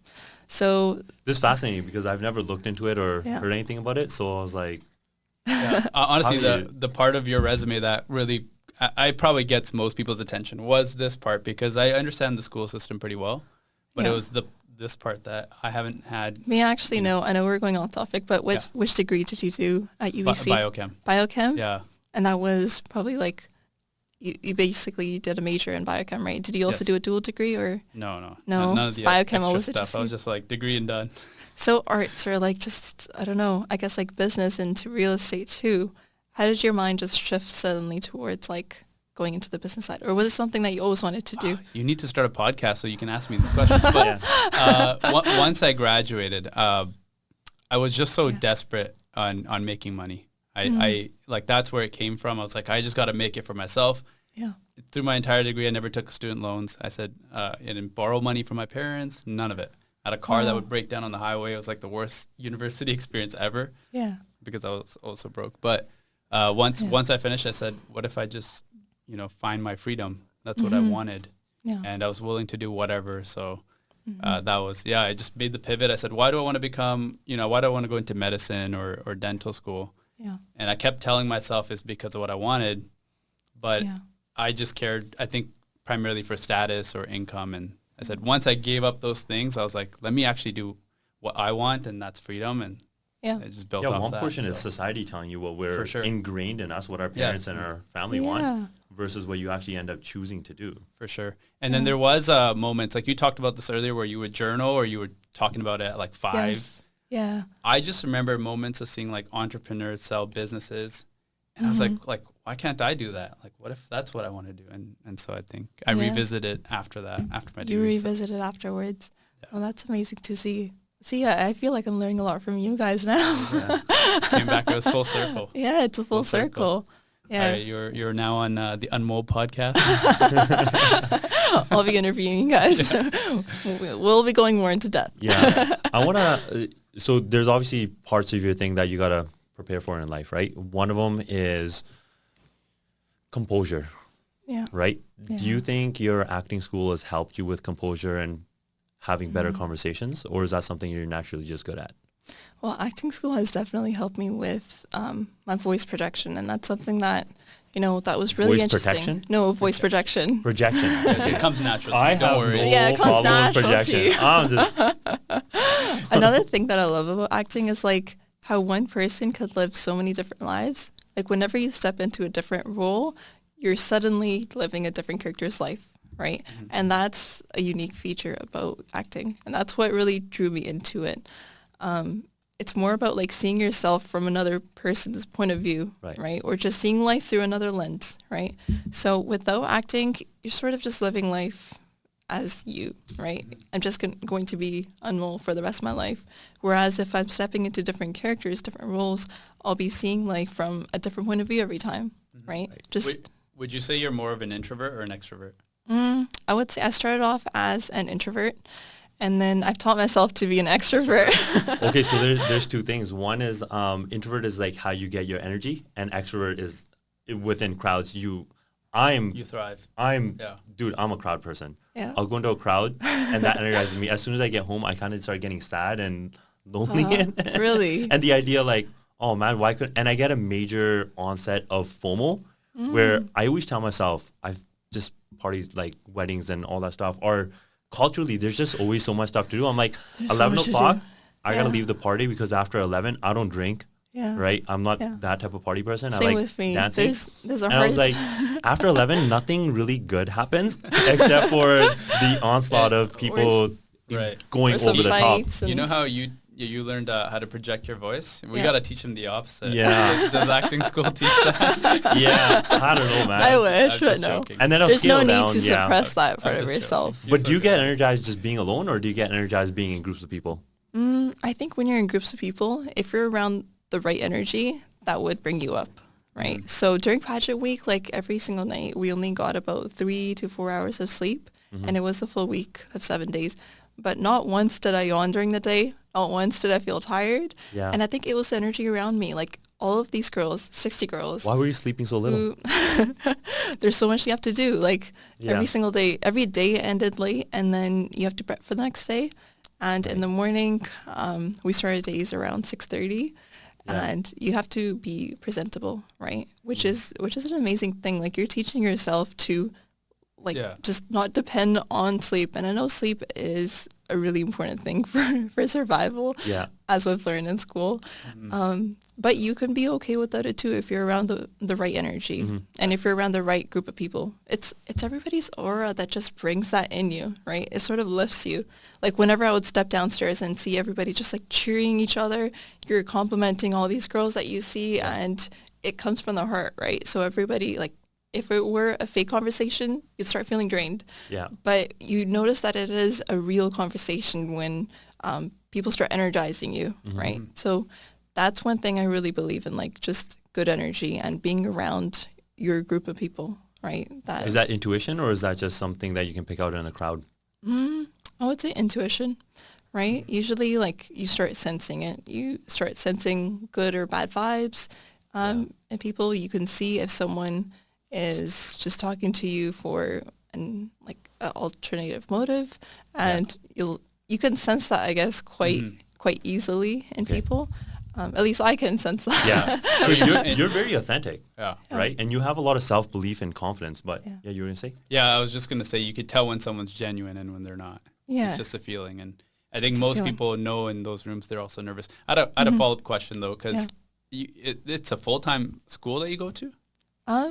So this is fascinating because I've never looked into it or heard anything about it. So I was like, honestly, the part of your resume that really I probably gets most people's attention was this part, because I understand the school system pretty well, but it was this part that I haven't had. Me actually know. I know we're going off topic, but which degree did you do at UBC? Biochem. Biochem? Yeah. And that was probably like, you basically did a major in biochem, right? Did you also do a dual degree or? No. None of the biochem always stuff. I was just like degree and done. So arts are like just, I don't know, I guess like business into real estate too. How did your mind just shift suddenly towards like going into the business side? Or was it something that you always wanted to do? You need to start a podcast so you can ask me these questions. But once I graduated, I was just so desperate on making money. I like, that's where it came from. I was like, I just got to make it for myself. Yeah. Through my entire degree, I never took student loans. I said, I didn't borrow money from my parents, none of it. I had a car that would break down on the highway. It was like the worst university experience ever. Yeah. Because I was also broke. But once I finished, I said, what if I just, find my freedom? That's what I wanted. Yeah. And I was willing to do whatever. So that was, I just made the pivot. I said, why do I want to become, why do I want to go into medicine or dental school? Yeah. And I kept telling myself it's because of what I wanted. But I just cared, I think, primarily for status or income. And I said, once I gave up those things, I was like, let me actually do what I want, and that's freedom. And I just built off that. One portion is society telling you what we're ingrained in us, what our parents and our family want, versus what you actually end up choosing to do. For sure. And then there was moments, like you talked about this earlier, where you would journal or you were talking about it at like 5. Yes. Yeah. I just remember moments of seeing like entrepreneurs sell businesses And I was like, why can't I do that? Like, what if that's what I want to do? And so I think I revisited after that, after my degree. You revisited afterwards. Yeah. Well, that's amazing to see. See, I feel like I'm learning a lot from you guys now. Yeah. Came back, it was full circle. Yeah, it's a full circle. Yeah. You're now on the Anmol podcast. I'll be interviewing you guys. Yeah. We'll be going more into depth. Yeah. I want to, so there's obviously parts of your thing that you got to prepare for in life, right? One of them is composure. Yeah. Right? Yeah. Do you think your acting school has helped you with composure and having better conversations, or is that something you're naturally just good at? Well, acting school has definitely helped me with my voice projection, and that's something that, that was really interesting. Voice protection? No, voice projection. Projection. It comes natural. Don't worry. It comes natural projection. I'm just... Another thing that I love about acting is like how one person could live so many different lives. Like whenever you step into a different role, you're suddenly living a different character's life, right? Mm-hmm. And that's a unique feature about acting. And that's what really drew me into it. It's more about like seeing yourself from another person's point of view, right? Or just seeing life through another lens, right? So without acting, you're sort of just living life as you, right? I'm just going to be Anmol for the rest of my life. Whereas if I'm stepping into different characters, different roles, I'll be seeing life from a different point of view every time, right? Would you say you're more of an introvert or an extrovert? I would say I started off as an introvert, and then I've taught myself to be an extrovert. Okay, so there's two things. One is introvert is like how you get your energy, and extrovert is within crowds. You thrive. Dude, I'm a crowd person. Yeah. I'll go into a crowd, and that energizes me. As soon as I get home, I kind of start getting sad and lonely. Really? And the idea like, oh man, why couldn't... And I get a major onset of FOMO, where I always tell myself, I've just parties like weddings and all that stuff, or culturally, there's just always so much stuff to do. I'm like, there's 11 o'clock, I got to leave the party because after 11, I don't drink. Yeah. Right? I'm not that type of party person. Same I like with me. dancing. There's a and I was like, after 11, nothing really good happens except for the onslaught of people going over the top. You know how you learned how to project your voice? We got to teach them the opposite. Yeah. Does acting school teach that? Yeah. I don't know, man. I wish, but no. Joking. And then I'll There's no need down, to suppress that part of yourself. But do you get energized just being alone, or do you get energized being in groups of people? I think when you're in groups of people, if you're around the right energy, that would bring you up, right? So during pageant week, like every single night, we only got about 3 to 4 hours of sleep, and it was a full week of 7 days. But not once did I yawn during the day. Not once did I feel tired. Yeah. And I think it was the energy around me. Like all of these girls, 60 girls. Why were you sleeping so little? There's so much you have to do. Like every single day, every day ended late, and then you have to prep for the next day. And in the morning, we started days around 6:30. And you have to be presentable, right? Which is an amazing thing. Like you're teaching yourself to just not depend on sleep. And I know sleep is a really important thing for survival, as we've learned in school. But you can be okay without it too if you're around the right energy and if you're around the right group of people. It's everybody's aura that just brings that in you, right? It sort of lifts you. Like whenever I would step downstairs and see everybody just like cheering each other, you're complimenting all these girls that you see, and it comes from the heart, right? So everybody, like, if it were a fake conversation, you'd start feeling drained. Yeah. But you notice that it is a real conversation when people start energizing you, right? So that's one thing I really believe in, like just good energy and being around your group of people, right? Is that intuition, or is that just something that you can pick out in a crowd? I would say intuition, right? Usually, like, you start sensing it. You start sensing good or bad vibes in people. You can see if someone is just talking to you for an alternative motive, and you can sense that, I guess, quite easily in people. At least I can sense that. Yeah. So you're very authentic, right? And you have a lot of self-belief and confidence. But you were gonna say? Yeah, I was just gonna say you could tell when someone's genuine and when they're not. Yeah. It's just a feeling, and I think most people know in those rooms they're also nervous. I had a follow-up question though, because it's a full-time school that you go to.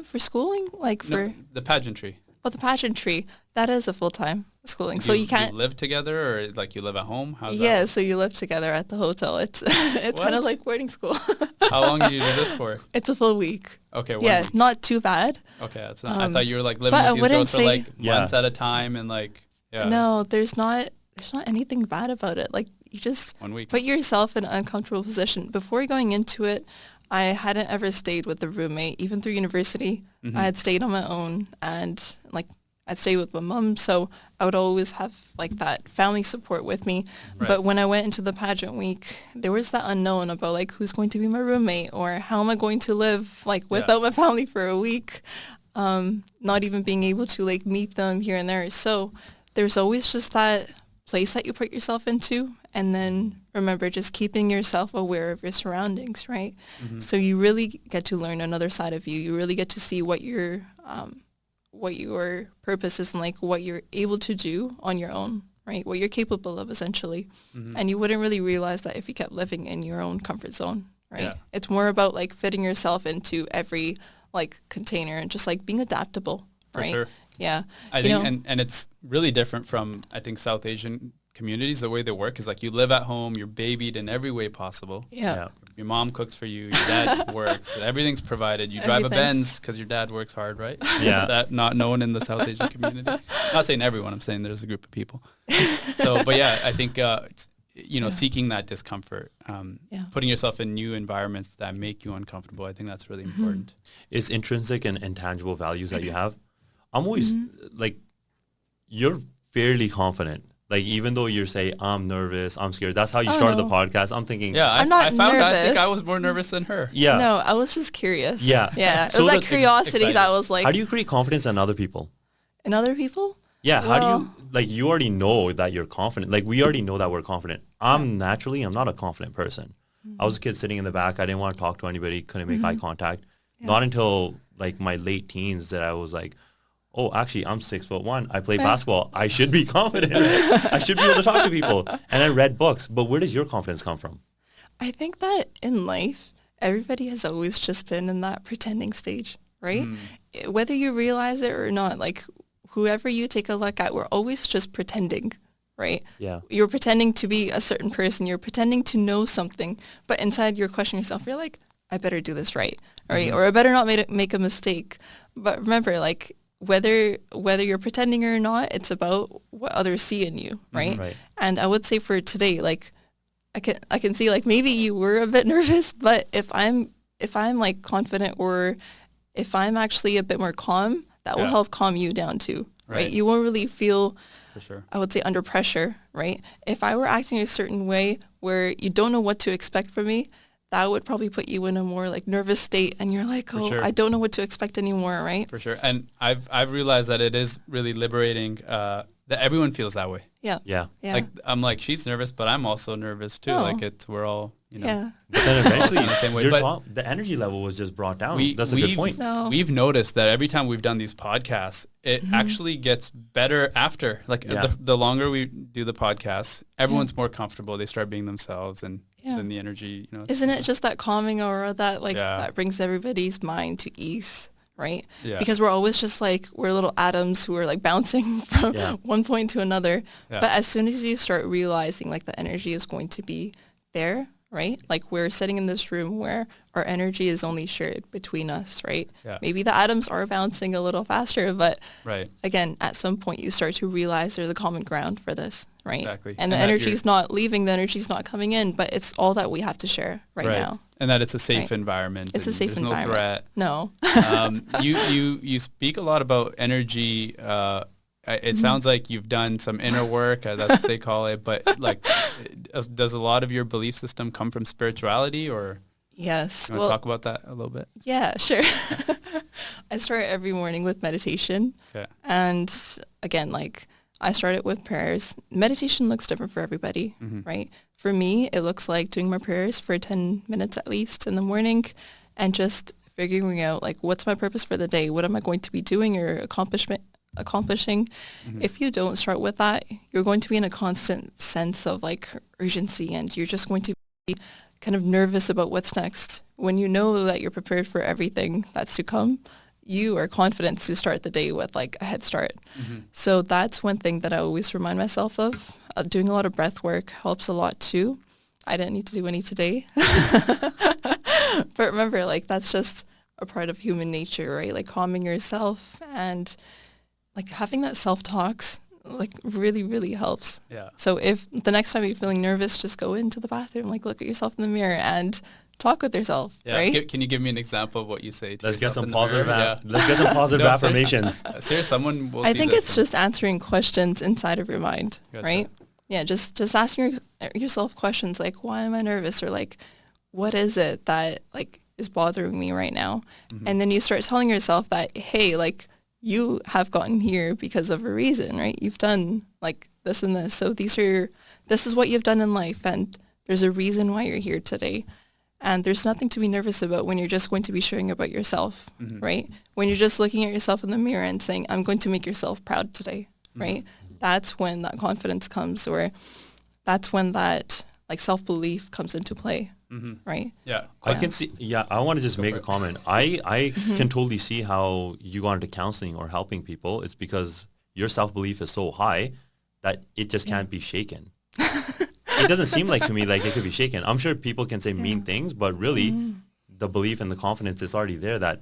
For schooling, like for the pageantry. Well, the pageantry, that is a full-time schooling. So you can't... You live together or like you live at home? How's that Yeah, work? so you live together at the hotel. It's it's kind What? of like boarding school. How long do you do this for? It's a full week. Okay, 1 Yeah, week. not too bad. Okay, that's not, I thought you were like living but I with these wouldn't girls for say- like Yeah. months at a time and like, yeah. No, there's not anything bad about it. Like, you just 1 week. put yourself in an uncomfortable position. Before going into it, I hadn't ever stayed with a roommate. Even through university, Mhm. I had stayed on my own, and like I'd stay with my mom, so I would always have like that family support with me. Right. But when I went into the pageant week, there was that unknown about like who's going to be my roommate or how am I going to live like without my family for a week. Not even being able to like meet them here and there. So there's always just that place that you put yourself into, and then remember just keeping yourself aware of your surroundings, right? Mhm. So you really get to learn another side of you. You really get to see what your purpose is and like what you're able to do on your own, right? What you're capable of essentially. Mhm. And you wouldn't really realize that if you kept living in your own comfort zone, right? Yeah. It's more about like fitting yourself into every like container and just like being adaptable, For right? sure. Yeah. I You think, know- and it's really different from, I think, South Asian communities. The way they work is like you live at home, you're babied in every way possible. Yeah. Your mom cooks for you, your dad works, everything's provided. You drive a Everything's- Benz because your dad works hard, right? Yeah. That not known in the South Asian community. Not saying everyone, I'm saying there's a group of people. So, but yeah, I think, seeking that discomfort, Yeah. putting yourself in new environments that make you uncomfortable, I think that's really important. It's intrinsic and intangible values that you have. I'm always like, you're fairly confident. Like, even though you're saying, I'm nervous, I'm scared. That's how you Oh, started the no. podcast. I'm thinking, Yeah, I'm I not found I think I nervous. was more nervous than her. yeah. No, I was just curious. Yeah. Yeah. It So was that that- curiosity excited. that was like How do you create confidence in other people? in other people? Yeah, how do Well- you, like, you already know that you're confident. Like, we already know that we're confident. I'm not a confident person. I was a kid sitting in the back. I didn't want to talk to anybody, couldn't make eye contact. Yeah. Not until, like, my late teens that I was like, oh, actually, I'm 6'1". I play Right. basketball. I should be confident. I should be able to talk to people. And I read books. But where does your confidence come from? I think that in life, everybody has always just been in that pretending stage, right? Whether you realize it or not, like whoever you take a look at, we're always just pretending, right? Yeah. You're pretending to be a certain person. You're pretending to know something, but inside you're questioning yourself. You're like, I better do this right, right? Or I better not make a mistake. But remember, like whether you're pretending or not, it's about what others see in you, right? Right. And I would say for today, like I can see like maybe you were a bit nervous, but if I'm like confident or if I'm actually a bit more calm, that will Yeah. help calm you down too, right? Right. You won't really feel, For sure. I would say, under pressure, right? If I were acting a certain way where you don't know what to expect from me, that would probably put you in a more like nervous state and you're like, oh, sure. I don't know what to expect anymore, right? For sure. And I've realized that it is really liberating that everyone feels that way. Yeah. Yeah. Yeah. Like I'm like, she's nervous, but I'm also nervous too. Oh. Like we're all, yeah. But then eventually, in the same way, your but- the energy level was just brought down. That's a good point. No. We've noticed that every time we've done these podcasts, it actually gets better after. Like Yeah. the longer we do the podcasts, everyone's more comfortable. They start being themselves, and Yeah. then the energy, Isn't it just that calming aura that like Yeah. that brings everybody's mind to ease, right? Yeah. Because we're always just like we're little atoms who are like bouncing from Yeah. one point to another. Yeah. But as soon as you start realizing like the energy is going to be there, right? Like we're sitting in this room where our energy is only shared between us, right? Yeah. Maybe the atoms are bouncing a little faster, but Right. again, at some point you start to realize there's a common ground for this, right? Exactly. And the And that energy's not leaving, the energy's not coming in, but it's all that we have to share right now. And that it's a safe Right. environment. It's a and safe there's environment. No No. threat. You speak a lot about energy. It sounds like you've done some inner work, that's what they call it. But like, does a lot of your belief system come from spirituality, or Yes. you want to talk about that a little bit? Yeah, sure. I start every morning with meditation. Okay. And again, like I start it with prayers. Meditation looks different for everybody, right? For me, it looks like doing my prayers for 10 minutes at least in the morning and just figuring out like what's my purpose for the day? What am I going to be doing or accomplishing? If you don't start with that, you're going to be in a constant sense of like urgency and you're just going to be kind of nervous about what's next. When you know that you're prepared for everything that's to come, you are confident to start the day with like a head start. So that's one thing that I always remind myself of. Doing a lot of breath work helps a lot too. I didn't need to do any today. But remember, like, that's just a part of human nature, right? Like calming yourself and like having that self-talks like really, really helps. Yeah. So if the next time you're feeling nervous, just go into the bathroom, like look at yourself in the mirror and talk with yourself, right? Can you give me an example of what you say to Let's get yourself some in the positive. mirror? Let's get some positive No, affirmations. Seriously, someone will I see think this it's and- just answering questions inside of your mind, Gotcha. right? Yeah, just asking yourself questions like, why am I nervous? Or like, what is it that like is bothering me right now? And then you start telling yourself that, hey, like you have gotten here because of a reason, right? You've done like this and this. So this is what you've done in life. And there's a reason why you're here today. And there's nothing to be nervous about when you're just going to be sharing about yourself, right? When you're just looking at yourself in the mirror and saying, I'm going to make yourself proud today, right? That's when that confidence comes, or that's when that like self-belief comes into play, right? Yeah. I can see. Yeah, I want to just make for a it. comment. I can totally see how you got into counseling or helping people. It's because your self-belief is so high that it just can't be shaken. It doesn't seem like to me like it could be shaken. I'm sure people can say mean things, but really the belief and the confidence is already there that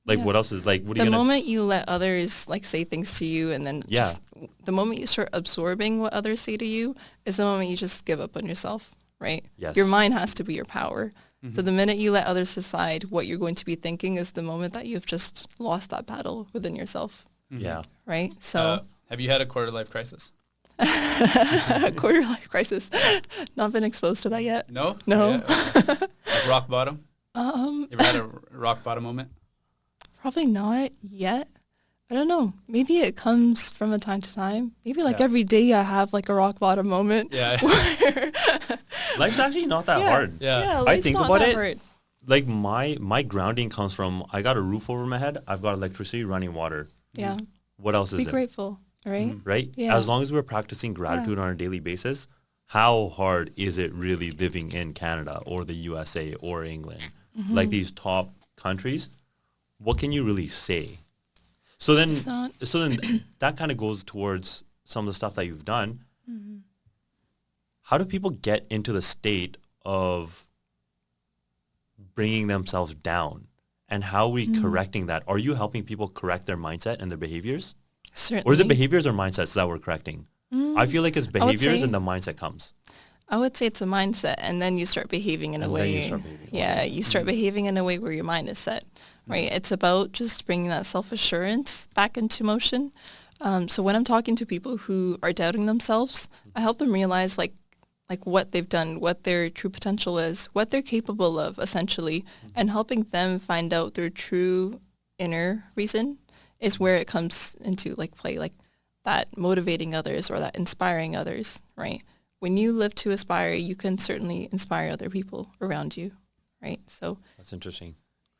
like what else is like, what are The you going to... moment you let others like say things to you and then just the moment you start absorbing what others say to you is the moment you just give up on yourself, right? Yes. Your mind has to be your power. So the minute you let others decide what you're going to be thinking is the moment that you've just lost that battle within yourself, Yeah. right? So Have you had a quarter life crisis? a quarter life crisis. Not been exposed to that yet. No? No. Yeah, okay. Like rock bottom? You ever had a rock bottom moment? Probably not yet. I don't know. Maybe it comes from a time to time. Maybe like every day I have like a rock bottom moment. Yeah. Life's actually not that hard. Yeah. I life's think not about that it. hard. Like my grounding comes from, I got a roof over my head. I've got electricity, running water. Yeah. What else is Be it? grateful, right? Right? Yeah. As long as we're practicing gratitude on a daily basis, how hard is it really living in Canada or the USA or England? Like these top countries, what can you really say? So then, It's not. that kind of goes towards some of the stuff that you've done. How do people get into the state of bringing themselves down? And how are we correcting that? Are you helping people correct their mindset and their behaviors? Certainly. Or is it behaviors or mindsets that we're correcting? I feel like it's behaviors say- and the mindset comes. I would say it's a mindset, and then you start behaving in a And then way. you start behaving. Yeah, you start behaving in a way where your mind is set, right? It's about just bringing that self-assurance back into motion. So when I'm talking to people who are doubting themselves, I help them realize like what they've done, what their true potential is, what they're capable of, essentially, and helping them find out their true inner reason is where it comes into like play, like that motivating others or that inspiring others, right? When you live to aspire, you can certainly inspire other people around you, right? So, That's interesting.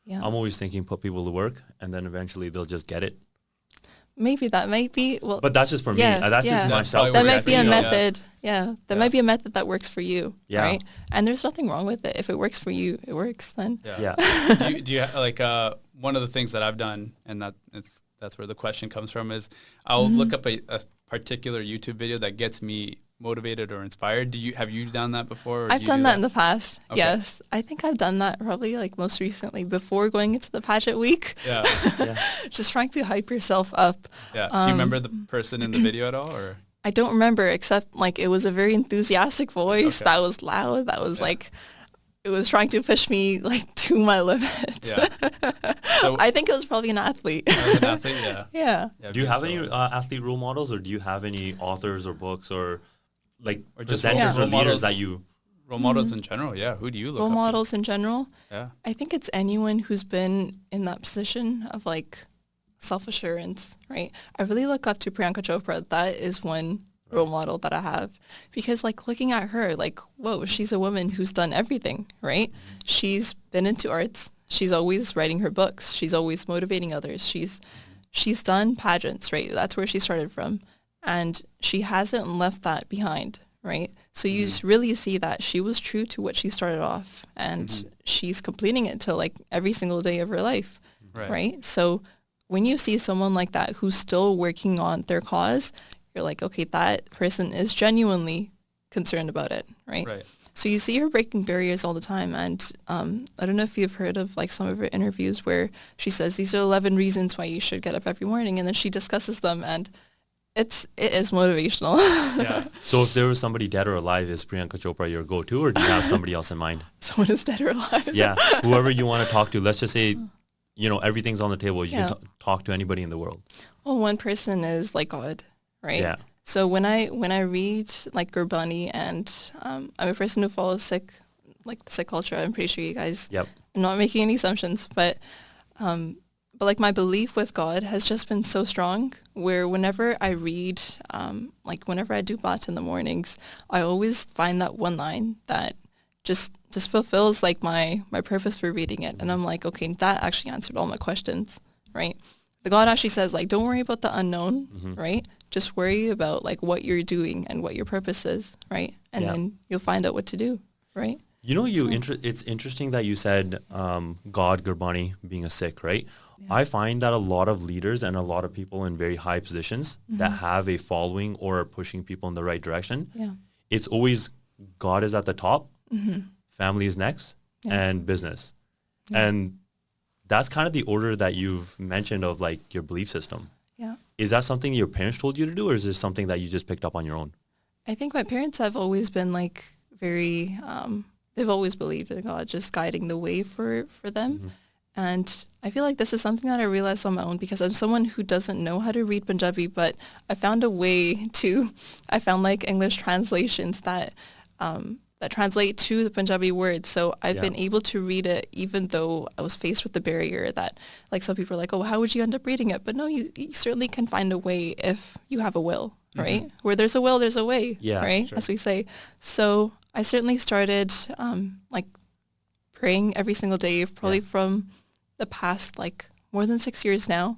yeah, I'm always thinking put people to work and then eventually they'll just get it. maybe that might be, well, But that's just for me. Yeah, That's yeah. just That myself. probably that works might for be a you, yeah. method. Yeah, that might be a method that works for you, Yeah. right? And there's nothing wrong with it. If it works for you, it works then. Yeah. do you like one of the things that I've done, and that's where the question comes from, is I'll look up a particular YouTube video that gets me motivated or inspired. Have you done that before? Or do I've you done do that in the past. Okay. Yes. I think I've done that probably like most recently before going into the pageant week. Yeah. Yeah. Just trying to hype yourself up. Yeah. Do you remember the person in the video at all, or? I don't remember, except like it was a very enthusiastic voice Okay. that was loud. That was like, it was trying to push me like to my limits. Yeah. So, I think it was probably an athlete. as an athlete, yeah. Yeah. Yeah, Do you good have any story. athlete role models, or do you have any authors or books or like Or just presenters role or leaders models? that you... Role models in general? Yeah. Who do you look Role up to? models in general. Yeah. I think it's anyone who's been in that position of like self-assurance, right? I really look up to Priyanka Chopra. That is one role model that I have, because like looking at her, like, whoa, she's a woman who's done everything, right? She's been into arts. She's always writing her books. She's always motivating others. She's done pageants, right? That's where she started from. And she hasn't left that behind, right? So you just really see that she was true to what she started off, and she's completing it till like every single day of her life. right? So when you see someone like that who's still working on their cause, you're like, okay, that person is genuinely concerned about it, right? Right. So you see her breaking barriers all the time. And I don't know if you've heard of like some of her interviews where she says, these are 11 reasons why you should get up every morning. And then she discusses them, and it is motivational. Yeah. So if there was somebody dead or alive, is Priyanka Chopra your go-to, or do you have somebody else in mind? Someone is dead or alive. Yeah. Whoever you want to talk to, let's just say, everything's on the table. You Yeah. can talk to anybody in the world. Well, one person is like God, right? Yeah. So when I read like Gurbani, and I'm a person who follows Sikh culture, I'm pretty sure you guys. Yep. I'm not making any assumptions, but like my belief with God has just been so strong. Where whenever I read, whenever I do Bhat in the mornings, I always find that one line that just fulfills like my purpose for reading it, and I'm like, okay, that actually answered all my questions, right? The God actually says, like, don't worry about the unknown, right? Just worry about like what you're doing and what your purpose is, right? And then you'll find out what to do, right? It's interesting that you said God, Gurbani, being a Sikh, right? Yeah. I find that a lot of leaders and a lot of people in very high positions that have a following or are pushing people in the right direction, it's always God is at the top, family is next, and business. Yeah. And that's kind of the order that you've mentioned of like your belief system. Yeah. Is that something your parents told you to do, or is this something that you just picked up on your own? I think my parents have always been like very, they've always believed in God, just guiding the way for them. And I feel like this is something that I realized on my own, because I'm someone who doesn't know how to read Punjabi, but I found like English translations that translate to the Punjabi words. So I've been able to read it, even though I was faced with the barrier that like some people are like, oh, how would you end up reading it? But no, you certainly can find a way if you have a will, right? Where there's a will, there's a way, right? Sure. As we say. So I certainly started like praying every single day, probably from the past like more than 6 years now.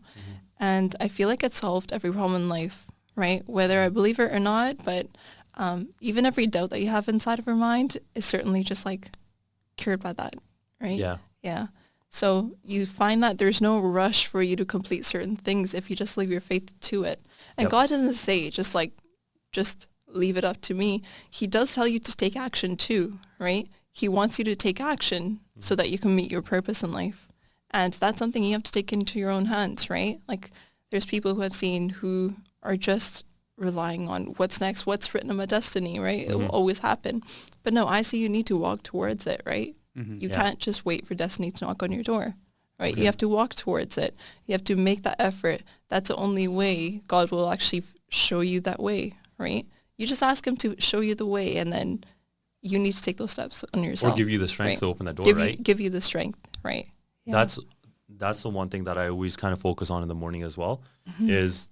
And I feel like it solved every problem in life, right? Whether I believe it or not, but even every doubt that you have inside of your mind is certainly just like cured by that, right? Yeah. Yeah. So you find that there's no rush for you to complete certain things if you just leave your faith to it. And God doesn't say just leave it up to me. He does tell you to take action too, right? He wants you to take action so that you can meet your purpose in life. And that's something you have to take into your own hands, right? Like there's people who I've seen who are just relying on what's next, what's written in my destiny, right? It will always happen. But no, I say you need to walk towards it, right? You can't just wait for destiny to knock on your door, right? You have to walk towards it. You have to make that effort. That's the only way God will actually show you that way, right? You just ask him to show you the way, and then you need to take those steps on yourself. Or give you the strength to open that door, right? Give you the strength, right? Yeah. That's the one thing that I always kind of focus on in the morning as well, is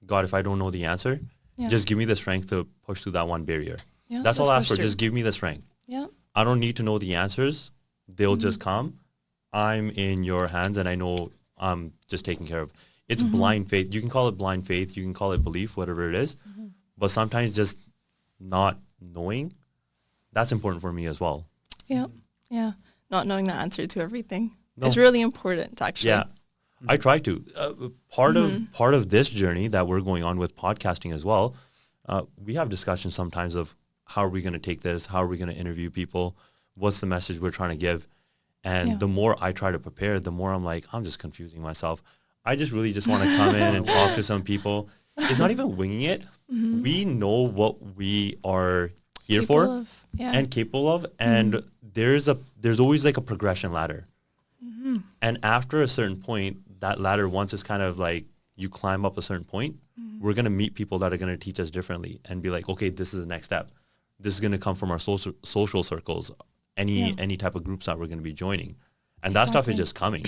God, if I don't know the answer, just give me the strength to push through that one barrier. Yeah, that's all I ask for. Just give me the strength. Yeah. I don't need to know the answers. They'll just come. I'm in your hands, and I know I'm just taken care of. It's blind faith. You can call it blind faith. You can call it belief, whatever it is. But sometimes just not knowing, that's important for me as well. Yeah. Yeah. Not knowing the answer to everything. No. It's really important, actually. Yeah. I try to. Part of this journey that we're going on with podcasting as well, we have discussions sometimes of how are we going to take this? How are we going to interview people? What's the message we're trying to give? And the more I try to prepare, the more I'm like, I'm just confusing myself. I just really just want to come in and talk to some people. It's not even winging it. We know what we are here for and capable of. And there's always like a progression ladder. And after a certain point, that ladder, once it's kind of like you climb up a certain point, we're going to meet people that are going to teach us differently and be like, okay, this is the next step. This is going to come from our social circles, any type of groups that we're going to be joining. And that stuff is just coming.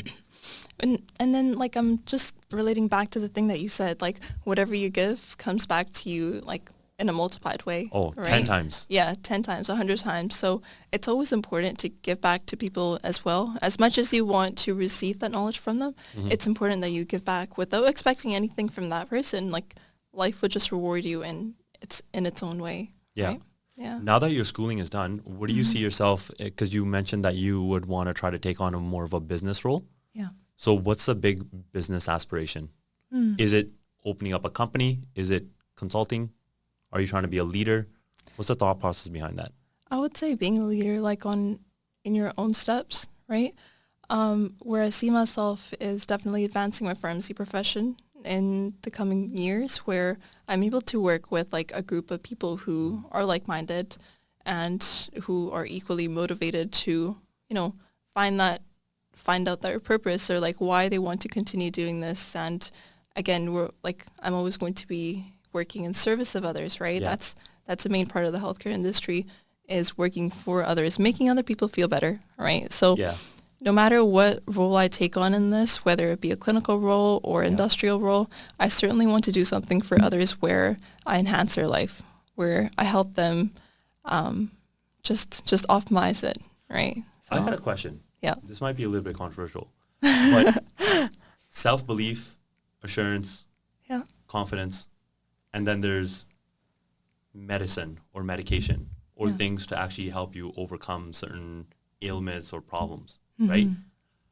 And then like I'm just relating back to the thing that you said, like whatever you give comes back to you like in a multiplied way. Oh, right? 10 times. Yeah, 10 times, 100 times. So it's always important to give back to people as well. As much as you want to receive that knowledge from them, it's important that you give back without expecting anything from that person. Like life will just reward you in its own way. Yeah. Right? Yeah. Now that your schooling is done, what do you see yourself, because you mentioned that you would want to try to take on more of a business role. Yeah. So what's the big business aspiration? Is it opening up a company? Is it consulting? Are you trying to be a leader? What's the thought process behind that? I would say being a leader, like in your own steps, right? Where I see myself is definitely advancing my pharmacy profession in the coming years, where I'm able to work with like a group of people who are like-minded and who are equally motivated to, find out their purpose or like why they want to continue doing this. And again, I'm always going to be working in service of others, right? Yeah. That's a main part of the healthcare industry, is working for others, making other people feel better, right? So no matter what role I take on in this, whether it be a clinical role or industrial role, I certainly want to do something for others where I enhance their life, where I help them just optimize it, right? So, I had a question. Yeah. This might be a little bit controversial, but self-belief, assurance, confidence, and then there's medicine or medication or things to actually help you overcome certain ailments or problems, right?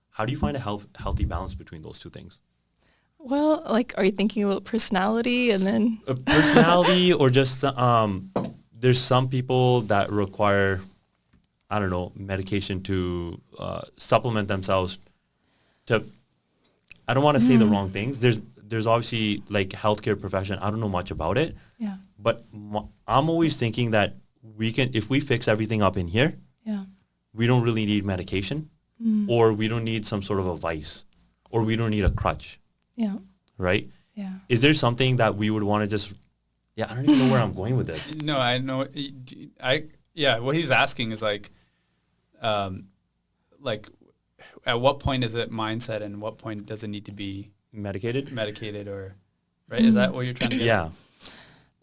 How do you find a healthy balance between those two things? Well, like, are you thinking about personality and then? Personality or just, there's some people that require, I don't know, medication to supplement themselves to, I don't want to say the wrong things. There's obviously like healthcare profession. I don't know much about it. Yeah. But I'm always thinking that if we fix everything up in here, we don't really need medication or we don't need some sort of a vice or we don't need a crutch. Yeah. Right? Yeah. Is there something that we would want to just, I don't even know where I'm going with this. No, I know. What he's asking is like at what point is it mindset and what point does it need to be medicated or, right? Is that what you're trying to get? Yeah.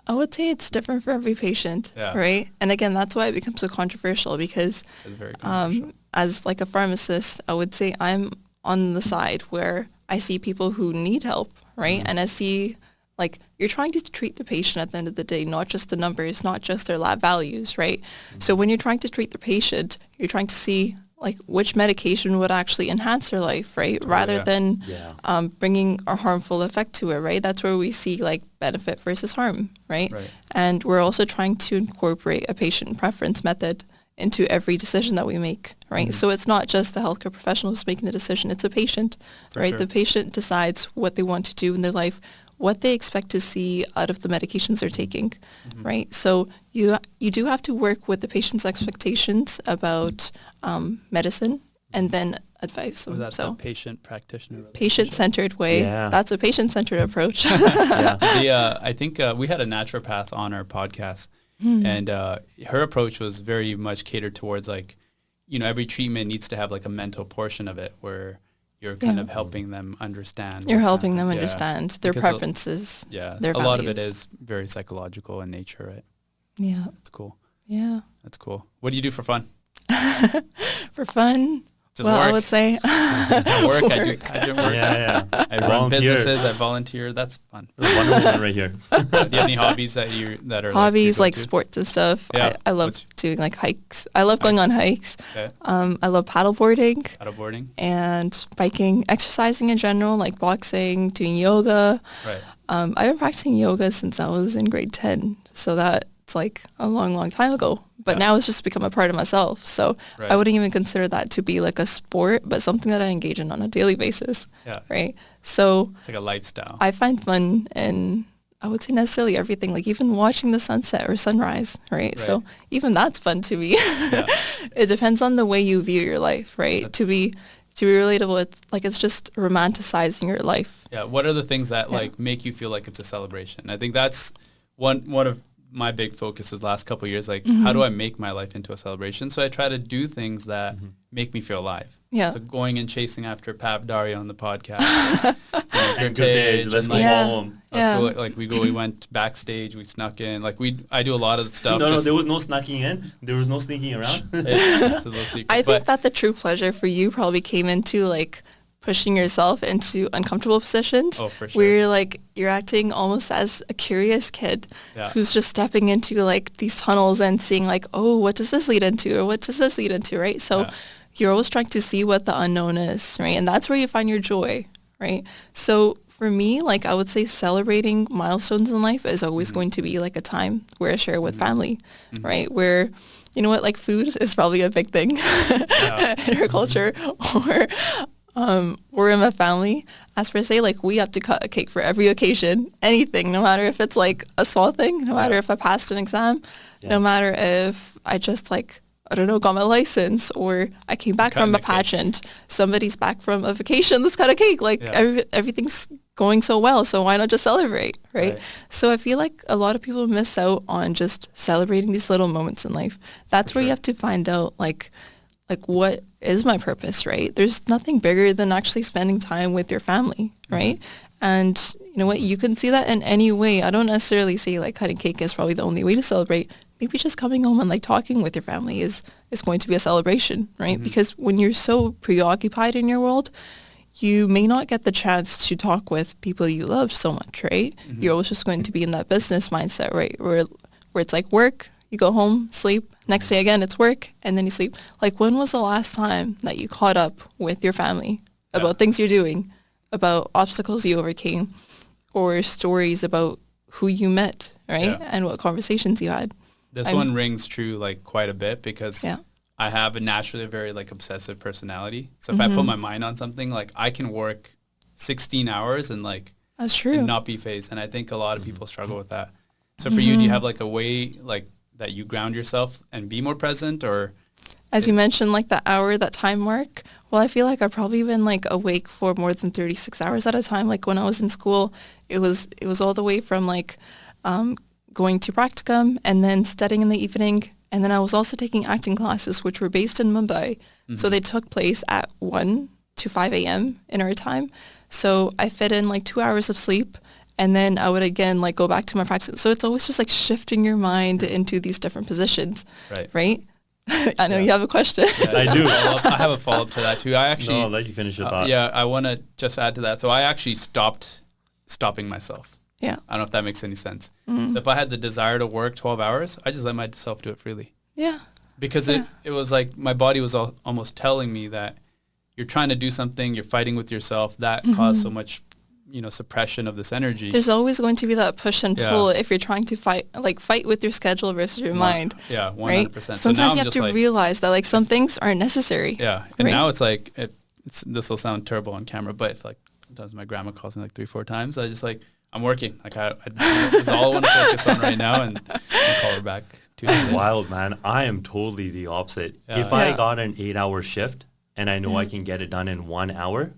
I would say it's different for every patient, right? And again, that's why it becomes so controversial because It's very controversial. as like a pharmacist, I would say I'm on the side where I see people who need help, right? And I see like you're trying to treat the patient at the end of the day, not just the numbers, not just their lab values, right? So when you're trying to treat the patient, you're trying to see like which medication would actually enhance their life, right? Rather than bringing a harmful effect to it, right? That's where we see like benefit versus harm, right? And we're also trying to incorporate a patient preference method into every decision that we make, right? So it's not just the healthcare professional who's making the decision, it's a patient, right? The patient decides what they want to do in their life, what they expect to see out of the medications they're taking, right? So you do have to work with the patient's expectations about medicine and then advise them. That's a patient practitioner. Patient-centered way. Yeah. That's a patient-centered approach. I think we had a naturopath on our podcast, and her approach was very much catered towards like, every treatment needs to have like a mental portion of it where you're kind of helping them understand. You're helping them understand their Because preferences. Their values. lot of it is very psychological in nature, right? Yeah. That's cool. Yeah. That's cool. What do you do for fun? For fun? Just well, work. I would say work. I do pageant work. I run Volunteer. businesses. I volunteer. That's fun. There's Wonder Woman right here. Do you have any hobbies that are hobbies like your go-to? sports and stuff? Yeah. I love doing like hikes. I love going on hikes. Okay. I love paddleboarding. Paddleboarding. And biking, exercising in general, like boxing, doing yoga. Right. I've been practicing yoga since I was in grade 10, so that's like a long, long time ago. But now it's just become a part of myself. So I wouldn't even consider that to be like a sport, but something that I engage in on a daily basis. Yeah. Right. So it's like a lifestyle. I find fun in, I would say necessarily everything, like even watching the sunset or sunrise. Right. So even that's fun to me. It depends on the way you view your life. Right. To be relatable, it's just romanticizing your life. Yeah. What are the things that like make you feel like it's a celebration? I think that's one of my big focus is last couple of years, like how do I make my life into a celebration? So I try to do things that make me feel alive. Yeah. So going and chasing after Pav Daria on the podcast. Vintage, let's go home. We went backstage, we snuck in. Like I do a lot of the stuff. No, there was no snucking in. There was no sneaking around. It's a little secret. I think that the true pleasure for you probably came into like pushing yourself into uncomfortable positions where you're acting almost as a curious kid who's just stepping into like these tunnels and seeing like, oh, what does this lead into? Or what does this lead into? Right. So you're always trying to see what the unknown is, right? And that's where you find your joy, right? So for me, like I would say celebrating milestones in life is always going to be like a time where I share with family, right? Where, you know what, like food is probably a big thing in our culture, or we're in my family. As per se, like we have to cut a cake for every occasion, anything, no matter if it's like a small thing, no matter if I passed an exam, no matter if I just like, I don't know, got my license, or I came back from a pageant, somebody's back from a vacation, let's cut a cake. Like everything's going so well, so why not just celebrate, right? So I feel like a lot of people miss out on just celebrating these little moments in life. That's where you have to find out like what is my purpose, right? There's nothing bigger than actually spending time with your family, right? And you know what, you can see that in any way. I don't necessarily say like cutting cake is probably the only way to celebrate. Maybe just coming home and like talking with your family is going to be a celebration, right? Because when you're so preoccupied in your world, you may not get the chance to talk with people you love so much, right? You're always just going to be in that business mindset, right? Where it's like work, you go home, sleep, next day again it's work, and then you sleep. Like when was the last time that you caught up with your family about things you're doing, about obstacles you overcame, or stories about who you met, right? And what conversations you had. This one rings true like quite a bit because I have a naturally very like obsessive personality. So if I put my mind on something, like I can work 16 hours and like that's true and not be phased. And I think a lot of people struggle with that. So for you, do you have like a way like that you ground yourself and be more present, or? As you mentioned, like that hour, that time mark. Well, I feel like I've probably been like awake for more than 36 hours at a time. Like when I was in school, it was all the way from like going to practicum and then studying in the evening. And then I was also taking acting classes, which were based in Mumbai. So they took place at 1 to 5 a.m. in our time. So I fit in like 2 hours of sleep. And then I would again like go back to my practice. So it's always just like shifting your mind into these different positions, right? I know you have a question. I do. I have a follow-up to that too. I actually... No, I'll let you finish your thought. Yeah, I want to just add to that. So I actually stopped stopping myself. Yeah. I don't know if that makes any sense. So if I had the desire to work 12 hours, I just let myself do it freely. Yeah. Because it was like my body was almost telling me that you're trying to do something, you're fighting with yourself. That caused so much, suppression of this energy. There's always going to be that push and pull if you're trying to fight with your schedule versus your mind. Yeah, 100%. Right? So sometimes now you have to realize that like some things aren't necessary. Yeah, and now it's like, this will sound terrible on camera, but like sometimes my grandma calls me like 3-4 times. I just like, I'm working. Like that's all I want to focus on right now, and I'll call her back. That's wild, man. I am totally the opposite. If I got an 8-hour shift and I know I can get it done in 1 hour,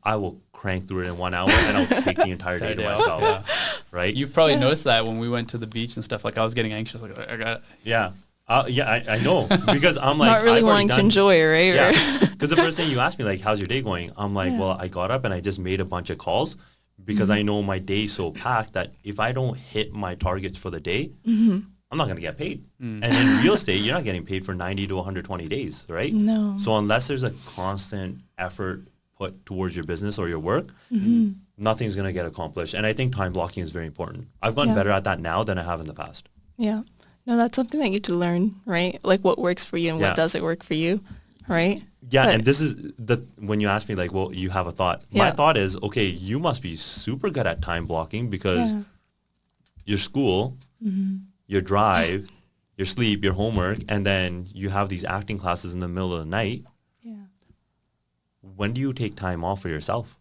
I will crank through it in 1 hour and I'll take the entire day to myself. Right? You've probably noticed that when we went to the beach and stuff, like I was getting anxious. Like I got I know, because I'm like, not really wanting to enjoy it, right? Yeah, because the first thing you asked me, like, how's your day going? I'm like, well, I got up and I just made a bunch of calls because I know my day's so packed that if I don't hit my targets for the day, I'm not going to get paid. And in real estate, you're not getting paid for 90 to 120 days, right? No. So unless there's a constant effort put towards your business or your work, nothing's going to get accomplished. And I think time blocking is very important. I've gotten better at that now than I have in the past. Yeah. No, that's something that you have to learn, right? Like what works for you and what doesn't work for you, right? Yeah, and this is when you ask me like, well, you have a thought. My thought is, okay, you must be super good at time blocking because your school, your drive, your sleep, your homework, and then you have these acting classes in the middle of the night. Yeah. When do you take time off for yourself?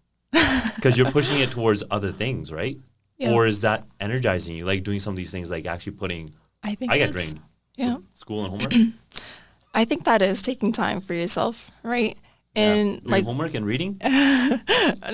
Because you're pushing it towards other things, right? Yeah. Or is that energizing you, like doing some of these things, like actually putting... I get drained. Yeah. School and homework. I think that is taking time for yourself, right? And like homework and reading. No,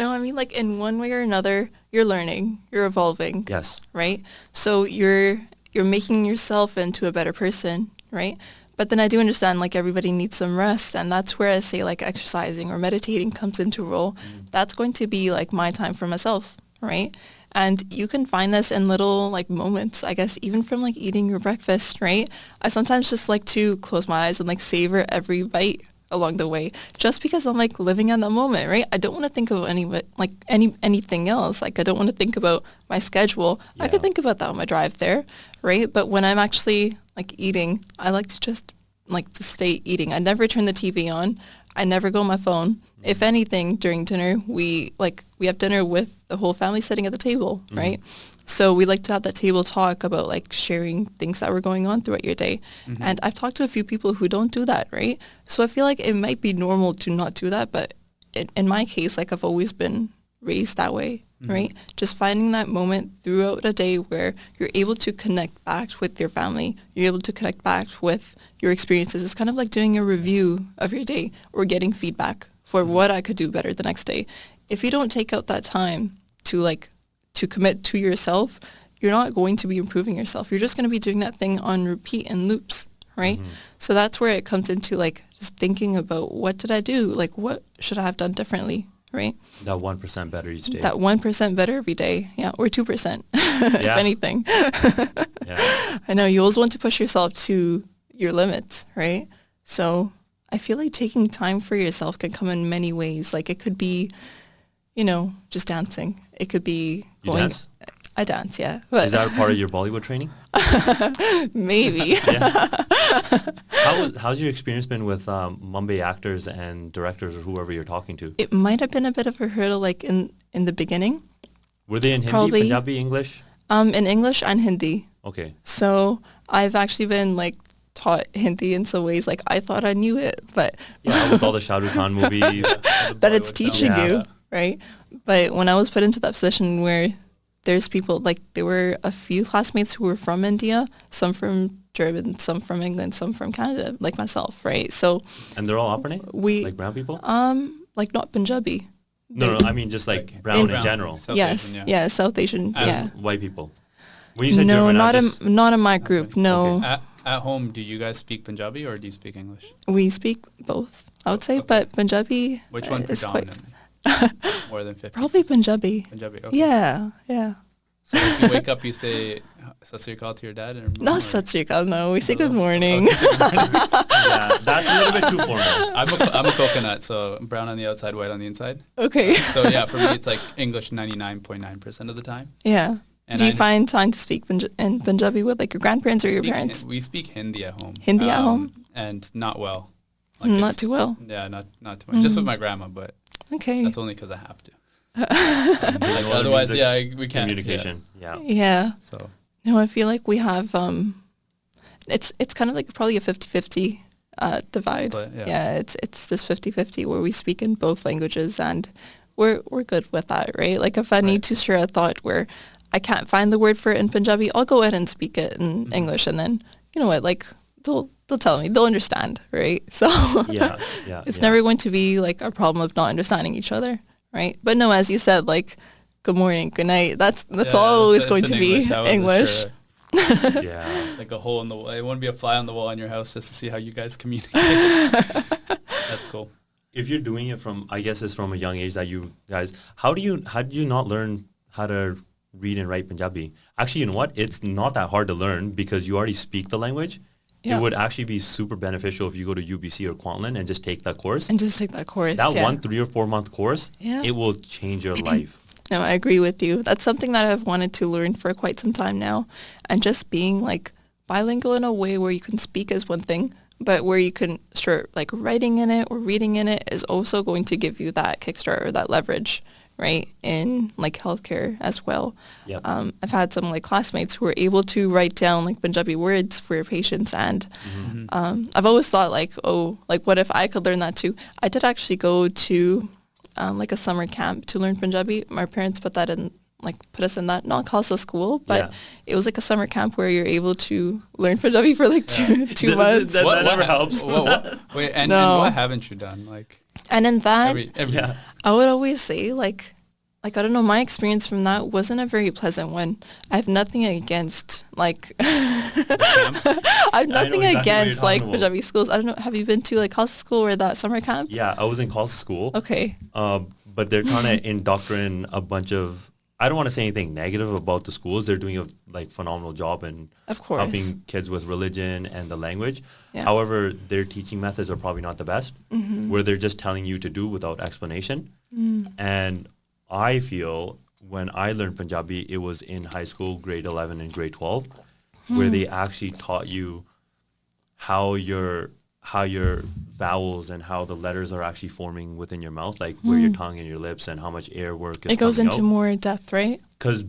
I mean like in one way or another, you're learning, you're evolving. Yes. Right. So you're making yourself into a better person, right? But then I do understand like everybody needs some rest, and that's where I say like exercising or meditating comes into role. That's going to be like my time for myself, right? And you can find this in little like moments, I guess, even from like eating your breakfast, right? I sometimes just like to close my eyes and like savor every bite along the way, just because I'm like living in the moment, right? I don't want to think of anything else. Like I don't want to think about my schedule. I could think about that on my drive there, right? But when I'm actually like eating, I like to just like to stay eating. I never turn the TV on. I never go on my phone. If anything, during dinner, we have dinner with the whole family sitting at the table, right? So we like to have that table talk about like sharing things that were going on throughout your day. And I've talked to a few people who don't do that, right? So I feel like it might be normal to not do that, but in my case, like I've always been raised that way, right? Just finding that moment throughout a day where you're able to connect back with your family, you're able to connect back with your experiences. It's kind of like doing a review of your day or getting feedback for what I could do better the next day. If you don't take out that time to commit to yourself, you're not going to be improving yourself. You're just going to be doing that thing on repeat and loops, right? So that's where it comes into like just thinking about what did I do? Like what should I have done differently, right? That 1% better each day. That 1% better every day, yeah, or 2%, if anything. I know you always want to push yourself to your limits, right? So I feel like taking time for yourself can come in many ways. Like it could be, just dancing. It could be You dance? I dance, yeah. But Is that a part of your Bollywood training? maybe. How's your experience been with Mumbai actors and directors or whoever you're talking to? It might have been a bit of a hurdle, like in the beginning. Were they in Hindi, Probably. Punjabi, English? In English and Hindi. Okay. So I've actually been like taught Hindi in some ways. Like I thought I knew it, but Yeah, with all the Shah Rukh Khan movies. that it's teaching Yeah. you, right? But when I was put into that position where there's people, like there were a few classmates who were from India, some from German, some from England, some from Canada, like myself, right? So And they're all Apane? we, Like brown people? like not Punjabi. No, I mean just like brown in general. South Yes, Asian, yeah, South Asian, As yeah. White people. When you said No, German, not in my group. No, Okay. At home, do you guys speak Punjabi or do you speak English? we speak both, I would say, Okay. but Punjabi Which one is quite predominantly? More than 50? probably Punjabi. Punjabi, okay. Yeah, yeah. So if you wake up, you say Sat Sri Akal to your dad? Or mom, Not or- Sat Sri Akal, no. We say No, good no. morning. Yeah, that's a little bit too formal. I'm a coconut, so brown on the outside, white on the inside. Okay. So yeah, for me, it's like English 99.9% of the time. Yeah. And Do you I find time to speak in Punjabi with like your grandparents or your speak parents? We speak Hindi at home. Hindi at home? And not well. Not it's- too well. Yeah, not too much. Just with my grandma, but Okay. that's only because I have to. Like, Otherwise, music, yeah, we can't. communication. Yeah. Yeah. So No, I feel like we have it's kind of like probably a 50-50 divide. Split, yeah. Yeah, it's just 50-50 where we speak in both languages and we're good with that, right? Like if I need to share a thought where I can't find the word for it in Punjabi, I'll go ahead and speak it in English and then you know what, like they'll tell me, they'll understand, right? So Yeah. it's never going to be like a problem of not understanding each other, right? But no, as you said, like good morning, good night, that's yeah, always it's going in to be I wasn't English. sure. Yeah. Like a hole in the wall. I want to be a fly on the wall in your house just to see how you guys communicate. That's cool. If you're doing it from, I guess it's from a young age that you guys, how did you not learn how to read and write Punjabi? Actually, you know what? It's not that hard to learn because you already speak the language. Yeah. It would actually be super beneficial if you go to UBC or Kwantlen and just take that course. And just take that course. That yeah. 1 3 or 4 month course, Yeah. it will change your life. No, I agree with you. That's something that I've wanted to learn for quite some time now. And just being like bilingual in a way where you can speak is one thing, but where you can start like writing in it or reading in it is also going to give you that kickstart or that leverage, right? In like healthcare as well. Yep. I've had some like classmates who were able to write down like Punjabi words for patients and I've always thought like, oh, like what if I could learn that too? I did actually go to like a summer camp to learn Punjabi. My parents put us in that, not Khalsa school, but Yeah. it was like a summer camp where you're able to learn Punjabi for like two months. That never helps. Wait, and No. what haven't you done? Like And in that, every Yeah. I would always say like I don't know, my experience from that wasn't a very pleasant one. I have nothing against like I have nothing exactly what against you're like talking about. Punjabi schools. I don't know. Have you been to like Khalsa school or that summer camp? Yeah, I was in Khalsa school. Okay. But they're trying to indoctrinate a bunch of, I don't want to say anything negative about the schools. They're doing a like phenomenal job in Of course. helping kids with religion and the language. Yeah. However, their teaching methods are probably not the best, where they're just telling you to do without explanation. And I feel when I learned Punjabi, it was in high school, grade 11 and grade 12, where they actually taught you how your vowels and how the letters are actually forming within your mouth, like where your tongue and your lips and how much air work is It goes coming into out. more depth, right? Because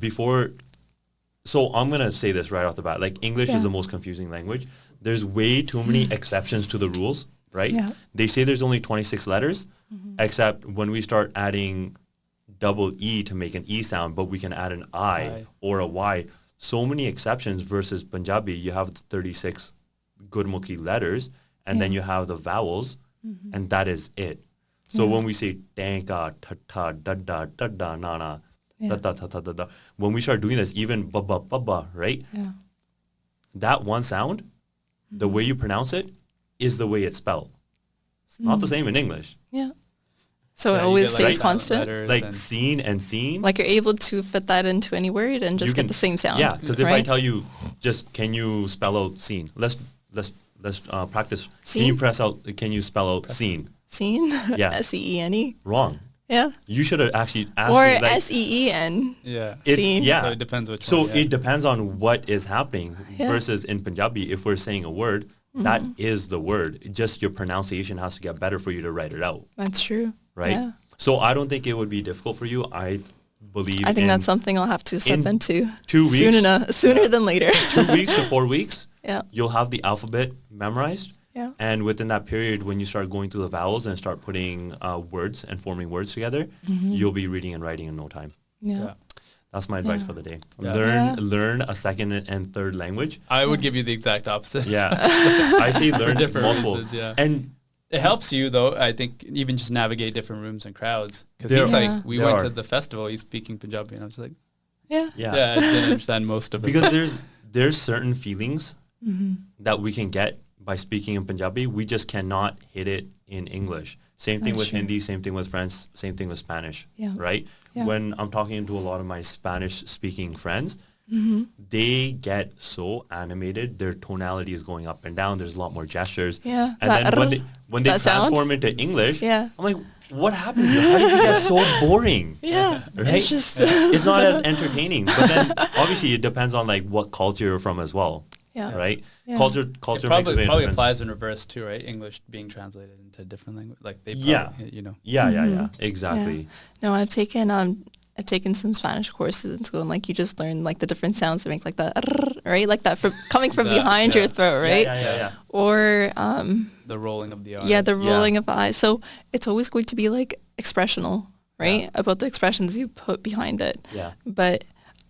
so I'm going to say this right off the bat, like English Yeah. is the most confusing language. There's way too many exceptions to the rules, right? Yeah. They say there's only 26 letters, except when we start adding double E to make an E sound, but we can add an I or a Y. So many exceptions versus Punjabi, you have 36 Gurmukhi letters, and then you have the vowels, and that is it. So when we say tanka, ta, da, da, da, da, na, na, da, da, da, da, da, da, when we start doing this, even ba, ba, ba, ba, right? Yeah. That one sound, the way you pronounce it, is the way it's spelled. It's not the same in English. Yeah. So Yeah, it you always get, like, stays silent constant. letters Like and- seen and seen. Like you're able to fit that into any word and just You get can- the same sound. Yeah, because if I right? tell you, just can you spell out scene? Let's practice. Can you Scene? Can you spell out scene? Scene? Yeah. S-E-E-N-E? Wrong. Yeah. You should have actually asked Or me. Like, S-E-E-N. Yeah. it's, scene. yeah. So it depends which So one. yeah. it depends on what is happening Yeah. versus in Punjabi, if we're saying a word, that is the word. Just your pronunciation has to get better for you to write it out, That's true. right? Yeah. So I don't think it would be difficult for you. I believe I think in that's something I'll have to step in into 2 weeks. sooner than later. 2 weeks to 4 weeks, Yeah. you'll have the alphabet memorized. Yeah. And within that period, when you start going through the vowels and start putting words and forming words together, you'll be reading and writing in no time. Yeah. Yeah. That's my advice Yeah. for the day. Yeah. Learn a second and third language. I would give you the exact opposite. Yeah. I say learn different multiple. reasons, yeah. And It helps you though, I think, even just navigate different rooms and crowds. Because There he's are. like, we There went are. to the festival, he's speaking Punjabi, and I was like, Yeah. yeah, I didn't understand most of it. because there's certain feelings that we can get by speaking in Punjabi. We just cannot hit it in English. Same thing That's with true. Hindi, same thing with French, same thing with Spanish, Yeah. right? Yeah. When I'm talking to a lot of my Spanish-speaking friends, Mm-hmm. they get so animated. Their tonality is going up and down. There's a lot more gestures. Yeah. And That then when they that sound? transform into English, Yeah. I'm like, what happened to you? How did you get so boring? Yeah. Right? It's just It's not as entertaining. But then obviously it depends on like what culture you're from as well. Yeah. Right? Yeah. Culture It makes a big probably difference. applies in reverse too, right? English being translated into a different language. Like they Yeah. probably, you know. Yeah. Exactly. Yeah. No, I've taken some Spanish courses in school, and like you just learn like the different sounds to make like that, right? Like that from coming from That, behind yeah. your throat, right? Yeah. Or The rolling of the eyes. yeah, the Yeah. rolling of the eyes. So it's always going to be like expressional, right? Yeah. About the expressions you put behind it. Yeah. But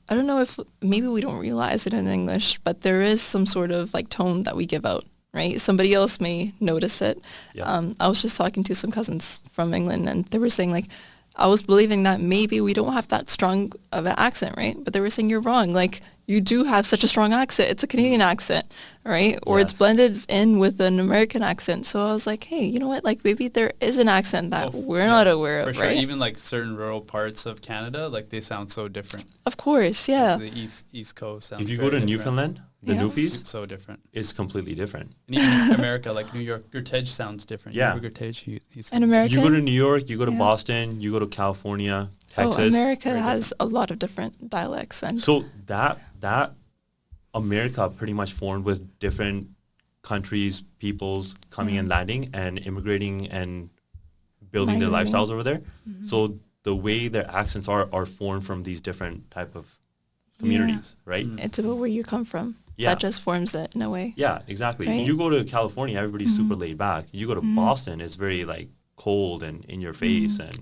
I don't know if maybe we don't realize it in English, but there is some sort of like tone that we give out, right? Somebody else may notice it. Yeah. I was just talking to some cousins from England, and they were saying like, I was believing that maybe we don't have that strong of an accent, right? But they were saying you're wrong. Like you do have such a strong accent. It's a Canadian accent, right? Or it's Yes. blended in with an American accent. So I was like, hey, you know what? Like maybe there is an accent that Oh, we're yeah, not aware For of, sure. right? Even like certain rural parts of Canada, like they sound so different. Of course, yeah. Like, the East Coast sounds If you go to very different. Newfoundland, the Yeah. Newfies, So different. is completely different. And even in America, like New York, Gertej sounds different. Yeah. You know, Gertej, he's And America. You go to New York, you go to Yeah. Boston, you go to California, Texas. America Very has a lot of different dialects, and So that America pretty much formed with different countries, peoples coming and landing and immigrating and building their Migrating. lifestyles over there. So the way their accents are formed from these different type of communities, right? it's about where you come from. Yeah. That just forms it in a way. Yeah, exactly. Right? You go to California, everybody's super laid back. You go to Boston, it's very like cold and in your face, and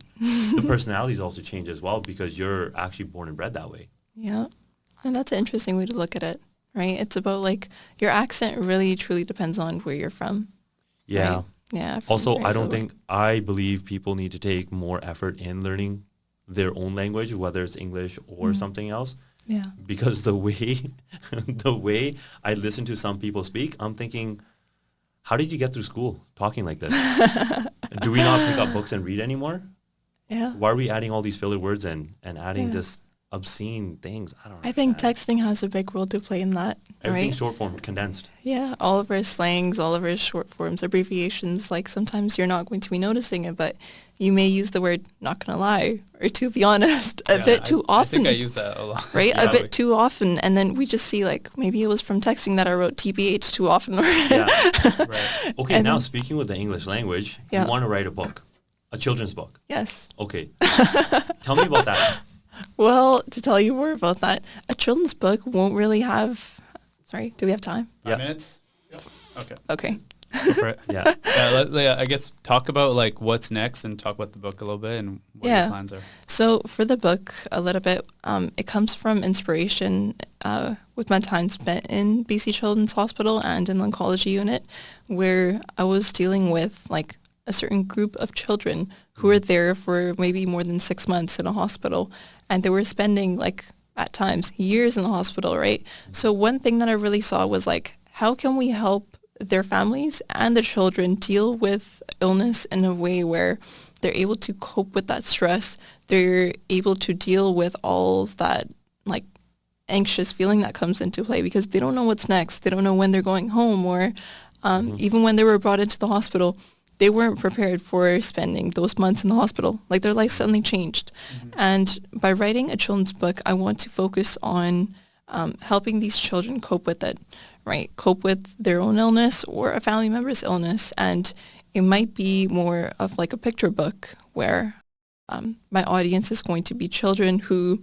the personalities also change as well because you're actually born and bred that way. Yeah. And that's an interesting way to look at it, right? It's about like your accent really truly depends on where you're from. Yeah. Right? Yeah. from Also, where I don't so- think, I believe people need to take more effort in learning their own language, whether it's English or something else, Yeah. because the way I listen to some people speak, I'm thinking, how did you get through school talking like this? Do we not pick up books and read anymore? Yeah. Why are we adding all these filler words and adding Yeah. just obscene things. I don't know. I think texting has a big role to play in that, Everything's right? short form, condensed. Yeah, all of our slangs, all of our short forms, abbreviations, like sometimes you're not going to be noticing it, but you may use the word not gonna lie or to be honest a bit too often. I think I use that a lot. Right? Yeah. A bit too often. And then we just see like maybe it was from texting that I wrote TBH too often. Yeah. Right. Okay, And- now speaking with the English language, Yeah. you want to write a book, a children's book. Yes. Okay. Tell me about that. Well, to tell you more about that, a children's book won't really have, sorry, do we have time? 5 minutes? Okay. Okay. Go for it. Yeah. I guess talk about like what's next and talk about the book a little bit and what Yeah. your plans are. So for the book, a little bit, it comes from inspiration with my time spent in BC Children's Hospital and in the oncology unit, where I was dealing with like a certain group of children who were there for maybe more than 6 months in a hospital, and they were spending like at times years in the hospital, right? So one thing that I really saw was like, how can we help their families and the children deal with illness in a way where they're able to cope with that stress, they're able to deal with all of that like anxious feeling that comes into play because they don't know what's next. They don't know when they're going home, or even when they were brought into the hospital, they weren't prepared for spending those months in the hospital. Like their life suddenly changed. And by writing a children's book, I want to focus on helping these children cope with it, right? Cope with their own illness or a family member's illness. And it might be more of like a picture book where my audience is going to be children who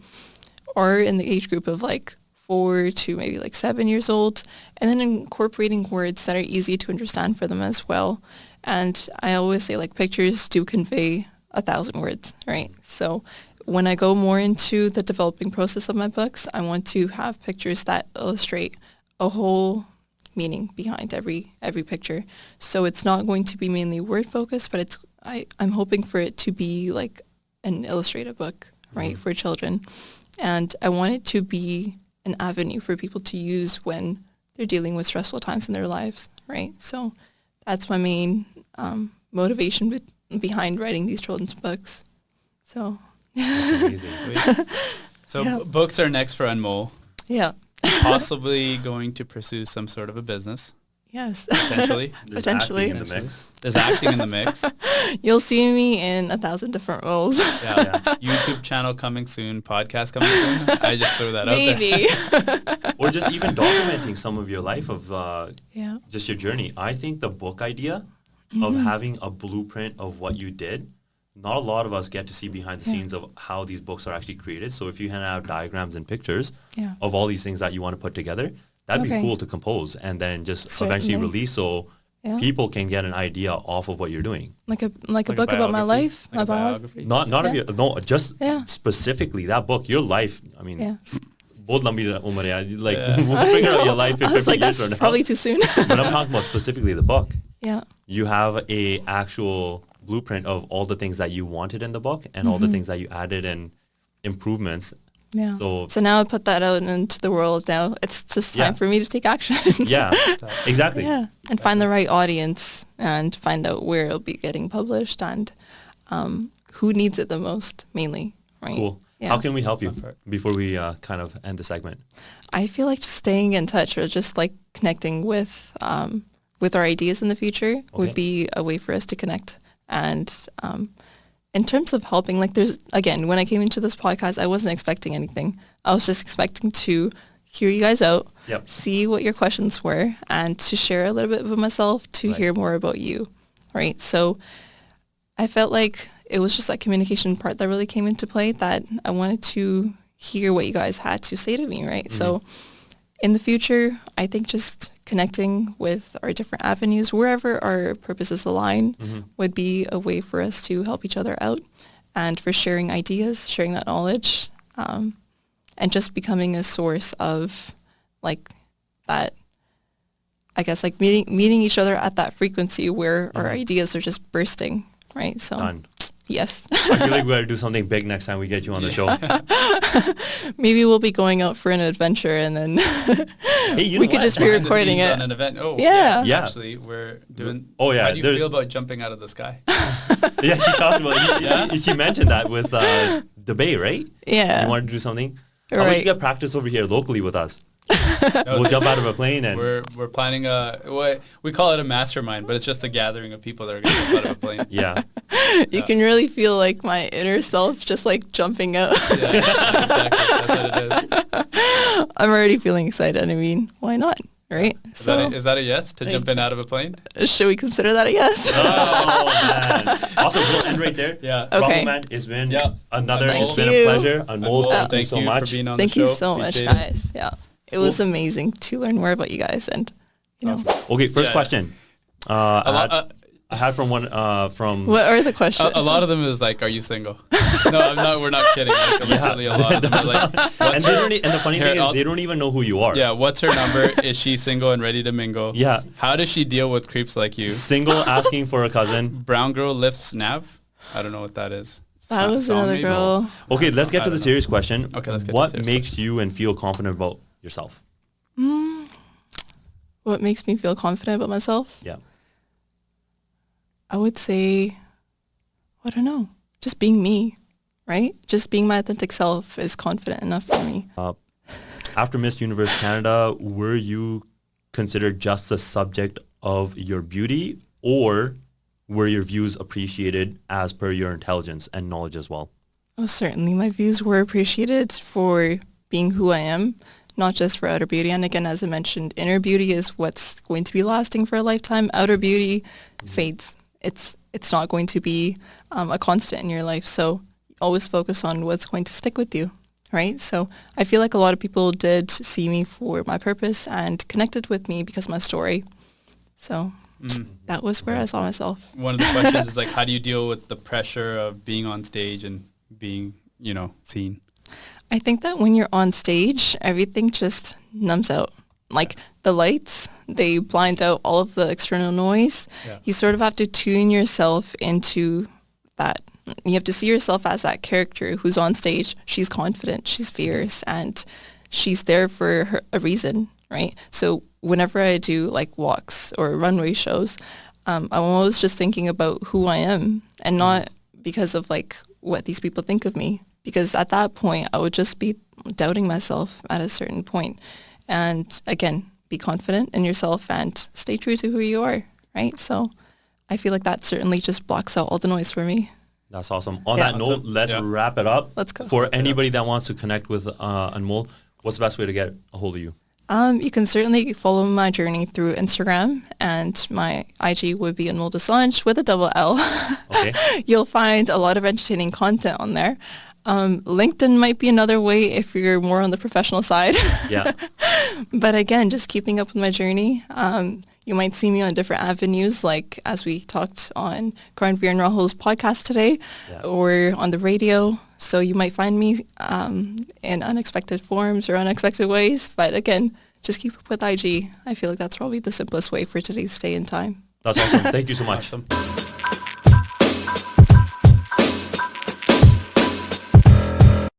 are in the age group of like 4 to maybe like 7 years old, and then incorporating words that are easy to understand for them as well. And I always say like pictures do convey 1,000 words, right? So when I go more into the developing process of my books, I want to have pictures that illustrate a whole meaning behind every picture. So it's not going to be mainly word focused, but I'm hoping for it to be like an illustrated book, right, for children. And I want it to be an avenue for people to use when they're dealing with stressful times in their lives, right? So that's my main motivation behind writing these children's books. So, That's amazing. Sweet. So Yeah. books are next for Anmol. yeah, Possibly going to pursue some sort of a business, yes. potentially. There's Potentially. acting in the mix. There's acting in the mix. You'll see me in 1,000 different roles. Yeah. YouTube channel coming soon. Podcast coming soon. I just threw that out there. Maybe. Or just even documenting some of your life of Yeah. just your journey. I think the book idea of having a blueprint of what you did, not a lot of us get to see behind the scenes of how these books are actually created. So if you have diagrams and pictures Yeah. of all these things that you want to put together, that'd be Okay. cool to compose and then just eventually Certainly. release so Yeah. people can get an idea off of what you're doing. Like a book about my biography? life, Like my a biography. Not of Yeah. your, no, just Yeah. specifically that book, your life. I mean, Yeah. both lambi umar hai. Like Yeah. we'll figure out your life in I was 50 like, years that's from now. probably too soon. But I'm talking about specifically the book. Yeah. You have a actual blueprint of all the things that you wanted in the book and all the things that you added and improvements. Yeah. So- So now I put that out into the world. Now it's just time Yeah. for me to take action. Yeah, exactly. Yeah. And find the right audience and find out where it'll be getting published and who needs it the most, mainly. Right. Cool. Yeah. How can we help you Perfect. before we kind of end the segment? I feel like just staying in touch or just like connecting with our ideas in the future Okay. would be a way for us to connect. And in terms of helping, like there's, again, when I came into this podcast, I wasn't expecting anything. I was just expecting to hear you guys out, Yep. see what your questions were, and to share a little bit of myself to Right. hear more about you, right? So I felt like it was just that communication part that really came into play, that I wanted to hear what you guys had to say to me, right? So in the future, I think just connecting with our different avenues, wherever our purposes align, would be a way for us to help each other out and for sharing ideas, sharing that knowledge, and just becoming a source of like that, I guess, like meeting each other at that frequency where our ideas are just bursting, right? So Done. Yes. I feel like we got to do something big next time we get you on the show. Maybe we'll be going out for an adventure and then Hey, you we know could what? just be Behind the recording scenes it. on an event. Oh, Yeah. Yeah. Actually, we're doing. Oh, yeah, How do you there- feel about jumping out of the sky? Yeah, she talked about Yeah? She mentioned that with the Bay, right? Yeah. You wanted to do something? How about you Right. get practice over here locally with us? No, We'll jump out of a plane and... We're planning we call it a mastermind, but it's just a gathering of people that are going to jump out of a plane. Yeah. You can really feel like my inner self just like jumping out. Yeah, exactly. That's what it is. I'm already feeling excited. I mean, why not? Right? Is that a yes to jump in out of a plane? Should we consider that a yes? Oh, man. Also, we'll end right there. Yeah. Okay. Rahul, man, it's been Yeah. another... Thank It's been you. a pleasure. Anmol, Anmol, thank you so much. for being on Thank the you show. so much, Appreciate it. guys. Yeah. It was amazing to learn more about you guys and, you know. Awesome. Okay, first Yeah. question. I had from one from... What are the questions? A lot of them is like, are you single? No, I'm not. We're not kidding. Like, literally, a lot of them are like, And, and the funny Here, thing is, I'll- they don't even know who you are. yeah, what's her number? Is she single and ready to mingle? Yeah. How does she deal with creeps like you? Single, asking for a cousin. Brown girl lifts nav. I don't know what that is. That was Song another maybe? girl. Okay, let's get I to the don't know. serious question. Okay, let's get to the What serious makes you and feel confident about yourself? What makes me feel confident about myself? Yeah. I would say, I don't know, just being me, right? Just being my authentic self is confident enough for me. After Miss Universe Canada, were you considered just the subject of your beauty, or were your views appreciated as per your intelligence and knowledge as well? Oh, certainly my views were appreciated for being who I am, not just for outer beauty. And again, as I mentioned, inner beauty is what's going to be lasting for a lifetime. Outer beauty fades. It's not going to be a constant in your life. So always focus on what's going to stick with you, right? So I feel like a lot of people did see me for my purpose and connected with me because of my story. So that was where I saw myself. One of the questions is like, how do you deal with the pressure of being on stage and being, seen? I think that when you're on stage, everything just numbs out. Like the lights, they blind out all of the external noise. Yeah. You sort of have to tune yourself into that. You have to see yourself as that character who's on stage. She's confident, she's fierce, and she's there for a reason, right? So whenever I do like walks or runway shows, I'm always just thinking about who I am and not because of like what these people think of me. Because at that point, I would just be doubting myself at a certain point. And again, be confident in yourself and stay true to who you are, right? So I feel like that certainly just blocks out all the noise for me. That's awesome. On Yeah. that note, let's wrap it up. Let's go. For anybody that wants to connect with Anmol, what's the best way to get a hold of you? You can certainly follow my journey through Instagram, and my IG would be Anmol Dosanjh with a double L. Okay. You'll find a lot of entertaining content on there. LinkedIn might be another way if you're more on the professional side. Yeah. But again, just keeping up with my journey. You might see me on different avenues, like as we talked on Karnvir and RAHUL's podcast today, or on the radio. So you might find me in unexpected forms or unexpected ways. But again, just keep up with IG. I feel like that's probably the simplest way for today's day and time. That's awesome. Thank you so much. Awesome.